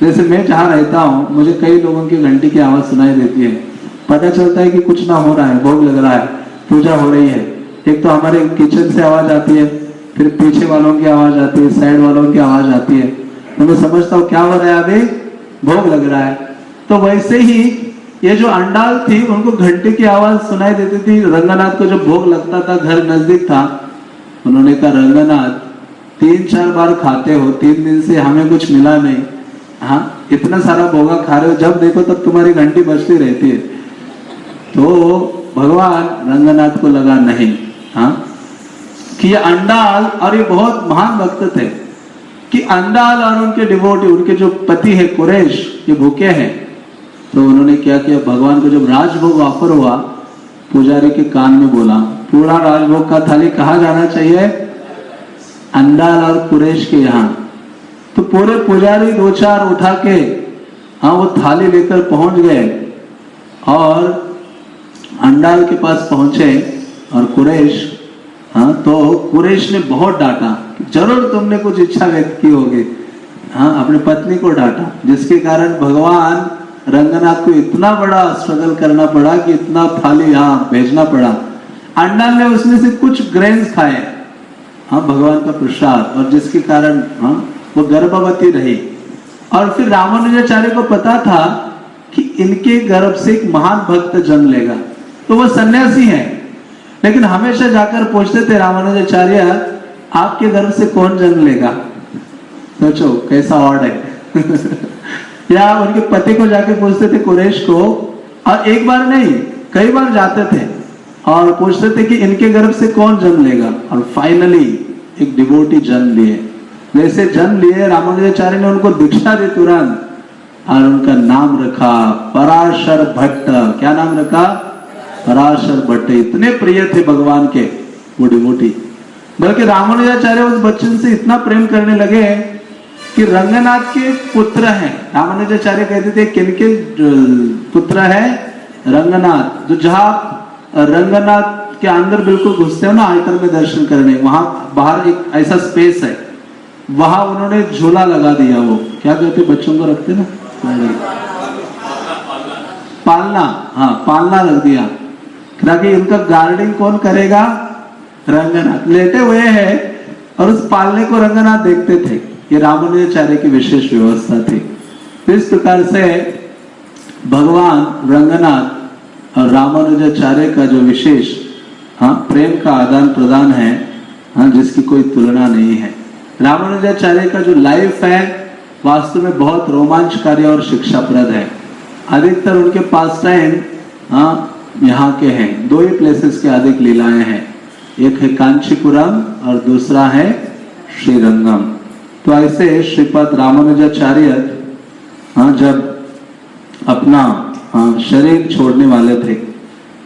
जैसे मैं जहाँ रहता हूँ, मुझे कई लोगों की घंटी की आवाज सुनाई देती है। पता चलता है कि कुछ ना हो रहा है, भोग लग रहा है, पूजा हो रही है। एक तो हमारे किचन से आवाज आती है, फिर पीछे वालों की आवाज आती है, साइड वालों की आवाज आती है। तो मैं समझता हूँ क्या हो रहा है, अभी भोग लग रहा है। तो वैसे ही ये जो अंडाल थी, उनको घंटे की आवाज सुनाई देती थी। रंगनाथ को जब भोग लगता था, घर नजदीक था, उन्होंने कहा रंगनाथ 3-4 बार खाते हो, 3 दिन से हमें कुछ मिला नहीं। हाँ, इतना सारा भोगा खा रहे हो, जब देखो तब तुम्हारी घंटी बजती रहती है। तो भगवान रंगनाथ को लगा नहीं, हाँ, कि ये अंडाल, और ये बहुत महान भक्त थे, कि अंडाल और उनके डिवोटी, उनके जो पति है कुरैश, ये भूखे हैं। तो उन्होंने क्या किया, भगवान को जब राजभोग ऑफर हुआ, पुजारी के कान में बोला पूरा राजभोग का थाली कहाँ जाना चाहिए? अंडाल और कुरैश के यहाँ। तो पूरे पुजारी 2-4 उठा के वो थाली लेकर पहुंच गए और अंडाल के पास पहुंचे। और कुरैश, तो कुरैश ने बहुत डांटा, जरूर तुमने कुछ इच्छा व्यक्त की होगी, हाँ अपनी पत्नी को डांटा, जिसके कारण भगवान रंगनाथ को इतना बड़ा स्ट्रगल करना पड़ा कि इतना थाली यहाँ भेजना पड़ा। अंडा ने उसमें से कुछ ग्रेन्स खाए, हाँ भगवान का प्रसाद, और जिसके कारण हाँ वो गर्भवती रही। और फिर रामानुजाचार्य को पता था कि इनके गर्भ से एक महान भक्त जन्म लेगा, तो वो सन्यासी हैं, लेकिन हमेशा जाकर पूछते थे रामानुजाचार्य आपके गर्भ से कौन जन्म लेगा। सोचो कैसा ऑड है। या उनके पति को जाके पूछते थे कुरैश को, और एक बार नहीं कई बार जाते थे और पूछते थे कि इनके गर्भ से कौन जन्म लेगा। और फाइनली एक डिवोटी जन्म लिए। जैसे जन्म लिए रामानुजाचार्य ने उनको दीक्षा दी तुरंत, और उनका नाम रखा पराशर भट्ट। क्या नाम रखा? पराशर भट्ट। इतने प्रिय थे भगवान के वो डिवोटी, बल्कि रामानुजाचार्य उस बच्चन से इतना प्रेम करने लगे कि रंगनाथ के पुत्र हैं। रामानुजाचार्य कहते थे किनके पुत्र है? रंगनाथ। जो जहाँ रंगनाथ के अंदर बिल्कुल घुसते हो ना आयतन में दर्शन करने, वहां बाहर एक ऐसा स्पेस है, वहां उन्होंने झूला लगा दिया। वो क्या कहते बच्चों को रखते ना, पालना, हाँ पालना रख दिया, ताकि इनका गार्डिंग कौन करेगा? रंगनाथ लेटे हुए हैं, और उस पालने को रंगनाथ देखते थे। ये रामानुजाचार्य की विशेष व्यवस्था थी। इस प्रकार से भगवान रंगनाथ और रामानुजाचार्य का जो विशेष प्रेम का आदान प्रदान है, जिसकी कोई तुलना नहीं है। रामानुजाचार्य का जो लाइफ है वास्तव में बहुत रोमांचकारी और शिक्षाप्रद है। अधिकतर उनके पास टाइम यहाँ के हैं, दो ही प्लेसेस के अधिक लीलाएं हैं, एक है कांचीपुरम और दूसरा है श्रीरंगम। तो ऐसे श्रीपद रामानुजाचार्य जब अपना शरीर छोड़ने वाले थे,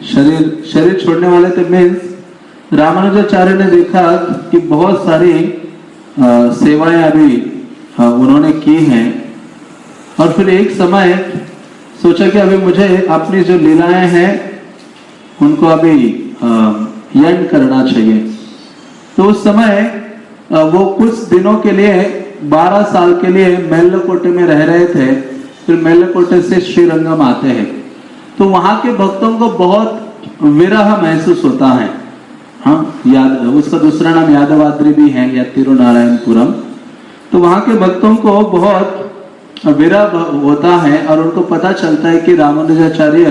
शरीर छोड़ने वाले थे मीन्स रामानुजाचार्य ने देखा कि बहुत सारी सेवाएं अभी उन्होंने की हैं, और फिर एक समय सोचा कि अभी मुझे अपनी जो लीलाएं हैं उनको अभी एंड करना चाहिए। तो उस समय वो कुछ दिनों के लिए 12 साल के लिए मेल्लकोटे में रह रहे थे। फिर मेल्लकोटे से श्रीरंगम आते हैं, तो वहां के भक्तों को बहुत विरह महसूस होता है। उसका दूसरा नाम यादवाद्री भी है या तिरुनारायणपुरम। तो वहां के भक्तों को बहुत विरह होता है, और उनको पता चलता है कि रामानुजाचार्य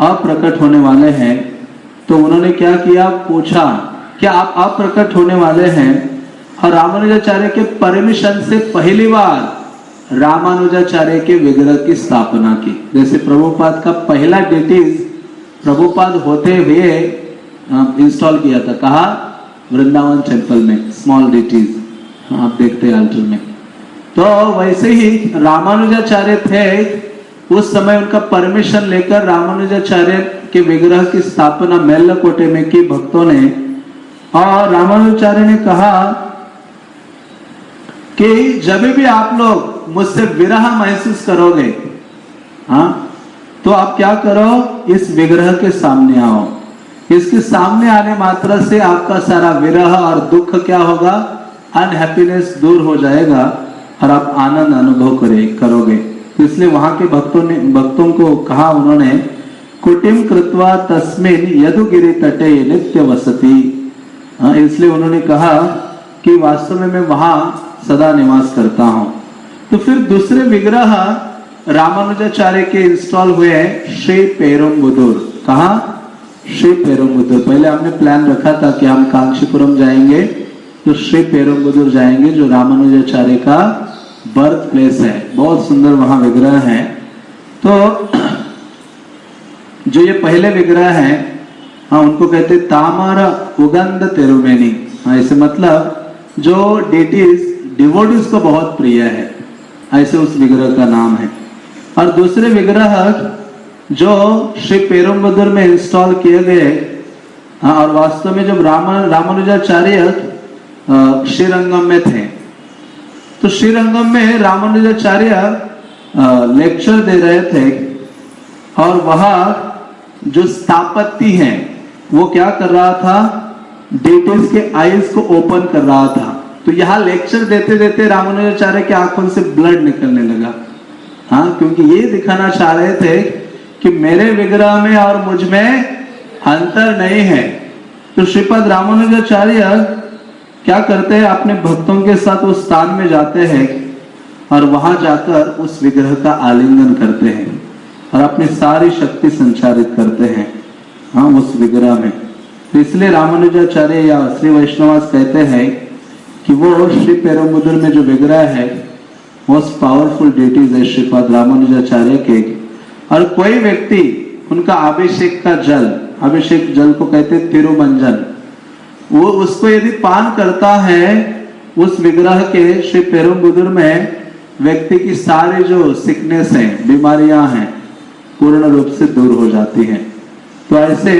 अप्रकट होने वाले हैं। तो उन्होंने क्या किया, पूछा कि आप अप्रकट होने वाले हैं, और रामानुजाचार्य के परमिशन से पहली बार रामानुजाचार्य के विग्रह की स्थापना की। जैसे प्रभुपाद का पहला डेटीज प्रभुपाद होते हुए इंस्टॉल किया था, कहा वृंदावन टेम्पल में स्मॉल डेटीज, आप देखते हैं अल्टर में। तो वैसे ही रामानुजाचार्य थे, उस समय उनका परमिशन लेकर रामानुजाचार्य के विग्रह की स्थापना मेल्लकोटे में की भक्तों ने। और रामानुजाचार्य ने कहा कि जब भी आप लोग मुझसे विरह महसूस करोगे, तो आप क्या करो, इस विग्रह के सामने आओ। इसके सामने आने मात्र से आपका सारा विरह और दुख क्या होगा, अनहैप्पीनेस दूर हो जाएगा, और आप आनंद अनुभव करोगे। तो इसलिए वहां के भक्तों को कहा उन्होंने, कुटिम कृत्वा तस्मिन यदुगिरि तटे नित्य वसति। इसलिए उन्होंने कहा कि वास्तव में मैं वहां सदा निवास करता हूं। तो फिर दूसरे विग्रह रामानुजाचार्य के इंस्टॉल हुए श्री पेरुम्बुदुर। कहा? श्री पेरुम्बुदुर। पहले हमने प्लान रखा था कि हम कांचीपुरम जाएंगे, तो श्री पेरुम्बुदुर जाएंगे, जो रामानुजाचार्य का बर्थ प्लेस है। बहुत सुंदर वहां विग्रह है। तो जो ये पहले विग्रह है, उनको कहते तामर उगंध तेरुमेनी। ऐसे मतलब जो डेटीज डिवोटीज को बहुत प्रिय है, ऐसे उस विग्रह का नाम है। और दूसरे विग्रह जो श्री पेरुम्बुदुर में इंस्टॉल किए गए, और वास्तव में जब रामानुजाचार्य श्रीरंगम में थे, तो श्रीरंगम में रामानुजाचार्य लेक्चर दे रहे थे, और वहां जो स्थापत्य है वो क्या कर रहा था, डेटीज के आईज को ओपन कर रहा था। तो यहाँ लेक्चर देते देते रामानुजाचार्य की आंखों से ब्लड निकलने लगा। हाँ, क्योंकि ये दिखाना चाह रहे थे कि मेरे विग्रह में और मुझ में अंतर नहीं है। तो श्रीपद रामानुजाचार्य क्या करते हैं, अपने भक्तों के साथ उस स्थान में जाते हैं और वहां जाकर उस विग्रह का आलिंगन करते हैं और अपनी सारी शक्ति संचारित करते हैं हाँ उस विग्रह में। तो इसलिए रामानुजाचार्य या श्री वैष्णवास कहते हैं कि वो श्री पेरुंबुदुर में जो विग्रह है मोस्ट पावरफुल डेटीज है श्रीपद रामानुजाचार्य के। और कोई व्यक्ति उनका अभिषेक का जल, अभिषेक जल को कहते हैं तिरुमंजन, वो उसको यदि पान करता है उस विग्रह के श्री पेरुंबुदुर में, व्यक्ति की सारी जो सिकनेस है, बीमारियां हैं, पूर्ण रूप से दूर हो जाती हैं। तो ऐसे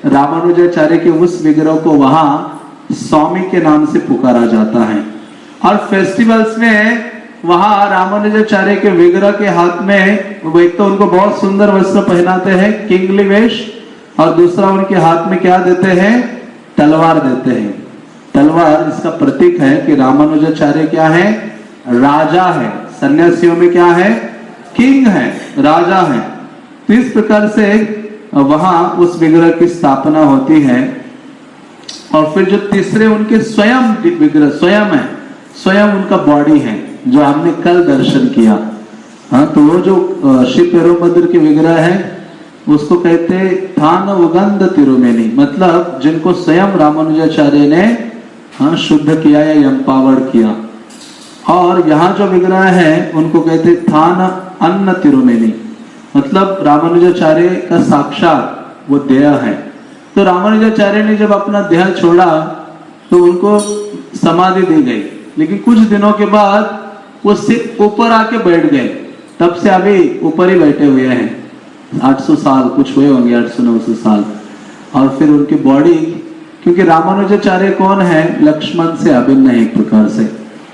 रामानुजाचार्य के उस विग्रह को वहां स्वामी के नाम से पुकारा जाता है। और फेस्टिवल्स में वहां रामानुजाचार्य के विग्रह के हाथ में, वो एक तो उनको बहुत सुंदर वस्त्र पहनाते हैं, किंगली वेश, और दूसरा उनके हाथ में क्या देते हैं, तलवार देते हैं। तलवार इसका प्रतीक है कि रामानुजाचार्य क्या है, राजा है। सन्यासियों में क्या है, किंग है, राजा है। तो इस प्रकार से वहां उस विग्रह की स्थापना होती है। और फिर जो तीसरे उनके स्वयं विग्रह, स्वयं है, स्वयं उनका बॉडी है, जो हमने कल दर्शन किया। हाँ, तो वो जो श्री पेरुंबुदुर के विग्रह है उसको कहते थान उगंध तिरुमेनी, मतलब जिनको स्वयं रामानुजाचार्य ने हाँ शुद्ध किया या एम्पावर्ड किया। और यहाँ जो विग्रह है उनको कहते थान अन्न तिरुमेनी, मतलब रामानुजाचार्य का साक्षात वो देह है। तो रामानुजाचार्य ने जब अपना देह छोड़ा तो उनको समाधि दी गई, लेकिन कुछ दिनों के बाद वो सिर्फ ऊपर आके बैठ गए। तब से अभी ऊपर ही बैठे हुए हैं। 800 साल कुछ हुए होंगे, 800-900 साल। और फिर उनकी बॉडी, क्योंकि रामानुजाचार्य कौन है, लक्ष्मण से अभिन्न है एक प्रकार से,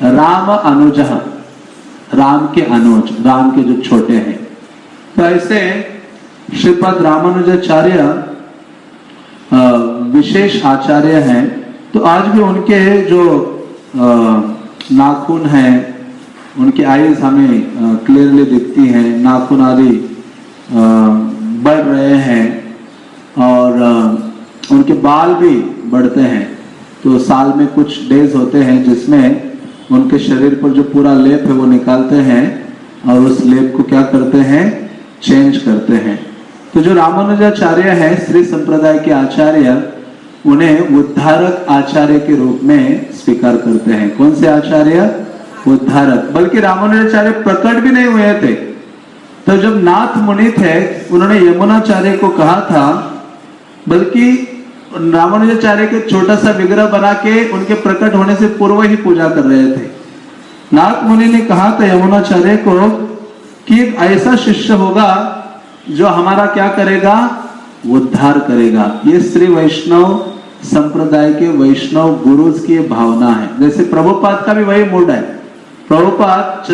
राम अनुज, राम के अनुज, राम के जो छोटे हैं। तो ऐसे श्रीपद रामानुजाचार्य विशेष आचार्य हैं। तो आज भी उनके जो नाखून हैं, उनकी आईज हमें क्लियरली दिखती हैं, नाखून आदि बढ़ रहे हैं और उनके बाल भी बढ़ते हैं। तो साल में कुछ डेज होते हैं जिसमें उनके शरीर पर जो पूरा लेप है वो निकालते हैं और उस लेप को क्या करते हैं, चेंज करते हैं। तो जो रामानुजाचार्य है श्री संप्रदाय के आचार्य, उन्हें उद्धारक आचार्य के रूप में स्वीकार करते हैं। कौन से आचार्य, उद्धारक। बल्कि रामानुजाचार्य प्रकट भी नहीं हुए थे। तो जब नाथ मुनि थे उन्होंने यमुनाचार्य को कहा था, बल्कि रामानुजाचार्य के छोटा सा विग्रह बना के उनके प्रकट होने से पूर्व ही पूजा कर रहे थे। नाथ मुनि ने कहा था यमुनाचार्य को कि एक ऐसा शिष्य होगा जो हमारा क्या करेगा, उद्धार करेगा। ये श्री वैष्णव संप्रदाय के वैष्णव गुरुज की भावना है। जैसे प्रभुपाद का भी वही मूड है। प्रभुपाद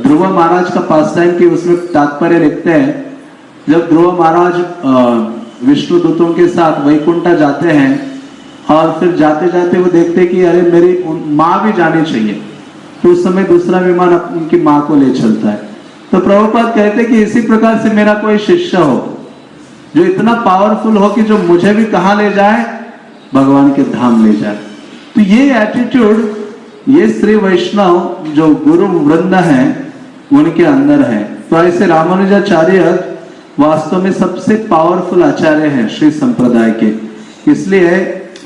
ध्रुव महाराज का पास टाइम की उसमें तात्पर्य लिखते हैं, जब ध्रुव महाराज विष्णु दूतों के साथ वैकुंठा जाते हैं और फिर जाते जाते वो देखते कि अरे मेरी माँ भी जानी चाहिए, तो उस समय दूसरा विमान उनकी माँ को ले चलता है। तो प्रभुपाद कहते कि इसी प्रकार से मेरा कोई शिष्य हो जो इतना पावरफुल हो कि जो मुझे भी कहाँ ले जाए, भगवान के धाम ले जाए। तो ये एटीट्यूड ये श्री वैष्णव जो गुरु वृंद है उनके अंदर है। तो ऐसे रामानुजाचार्य वास्तव में सबसे पावरफुल आचार्य हैं श्री संप्रदाय के, इसलिए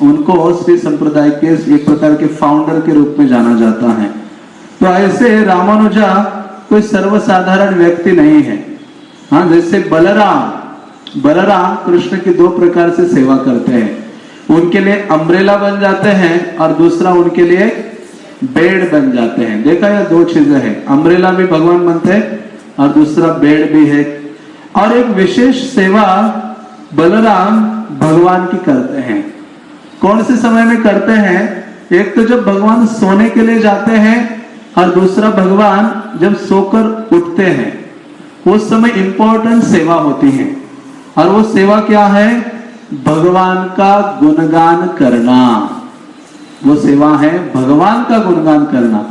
उनको श्री संप्रदाय के एक प्रकार के फाउंडर के रूप में जाना जाता है। तो ऐसे रामानुजा कोई सर्वसाधारण व्यक्ति नहीं है। हाँ, जैसे बलराम कृष्ण की दो प्रकार से सेवा करते हैं। उनके लिए अम्ब्रेला बन जाते हैं और दूसरा उनके लिए बेड बन जाते हैं। देखा, यह दो चीजें हैं, अम्ब्रेला भी भगवान बनते हैं और दूसरा बेड भी है। और एक विशेष सेवा बलराम भगवान की करते हैं। कौन से समय में करते हैं, एक तो जब भगवान सोने के लिए जाते हैं और दूसरा भगवान जब सोकर उठते हैं, उस समय इंपॉर्टेंट सेवा होती है। और वो सेवा क्या है, भगवान का गुणगान करना। वो सेवा है भगवान का गुणगान करना।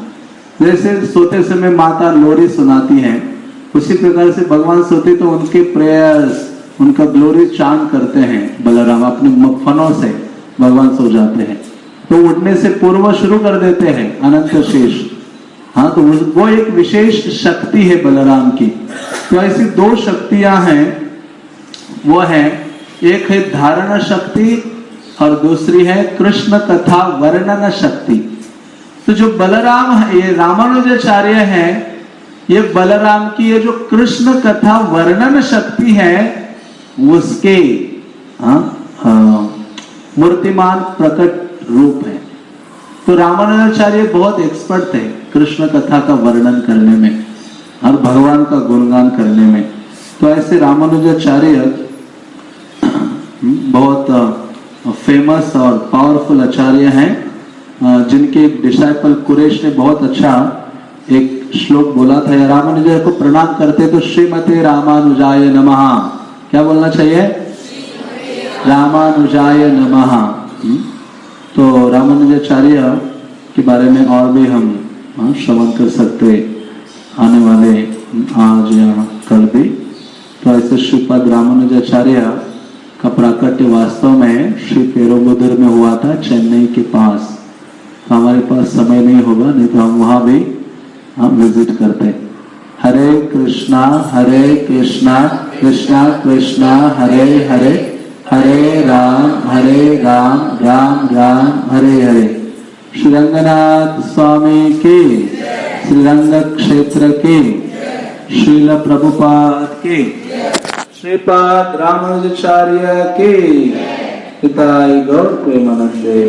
जैसे सोते समय माता लोरी सुनाती है, उसी प्रकार से भगवान सोते तो उनके प्रेयर्स, उनका ग्लोरी चांट करते हैं बलराम, अपने फनों से भगवान सो जाते हैं तो उठने से पूर्व शुरू कर देते हैं अनंत शेष। हाँ, तो वो एक विशेष शक्ति है बलराम की। तो ऐसी दो शक्तियां हैं, वो है एक है धारण शक्ति और दूसरी है कृष्ण कथा वर्णन शक्ति। तो जो बलराम है, ये रामानुजाचार्य है, ये बलराम की ये जो कृष्ण कथा वर्णन शक्ति है उसके मूर्तिमान प्रकट रूप है। तो रामानुजाचार्य बहुत एक्सपर्ट थे कृष्ण कथा का वर्णन करने में और भगवान का गुणगान करने में। तो ऐसे रामानुजाचार्य बहुत फेमस और पावरफुल आचार्य हैं, जिनके एक डिसाइपल कुरेश ने बहुत अच्छा एक श्लोक बोला था, या रामानुजा को प्रणाम करते तो श्रीमते रामानुजाय नमः, क्या बोलना चाहिए? रामानुजाय नमः। तो रामानुजाचार्य के बारे में और भी हम श्रवण कर सकते आने वाले आज या कल भी। तो ऐसे श्रीपद रामानुजाचार्य का प्राकट्य वास्तव में श्री पेरुंबुदूर में हुआ था, चेन्नई के पास। तो हमारे पास समय नहीं होगा, नहीं तो हम वहां भी हम विजिट करते। हरे कृष्णा कृष्णा कृष्णा हरे हरे, हरे राम राम राम हरे हरे। श्री रंगनाथ स्वामी के, श्री रंग क्षेत्र के, श्रील प्रभुपाद के, श्रीपाद रामानुजाचार्य के, पिताई गौर प्रेमानंदे।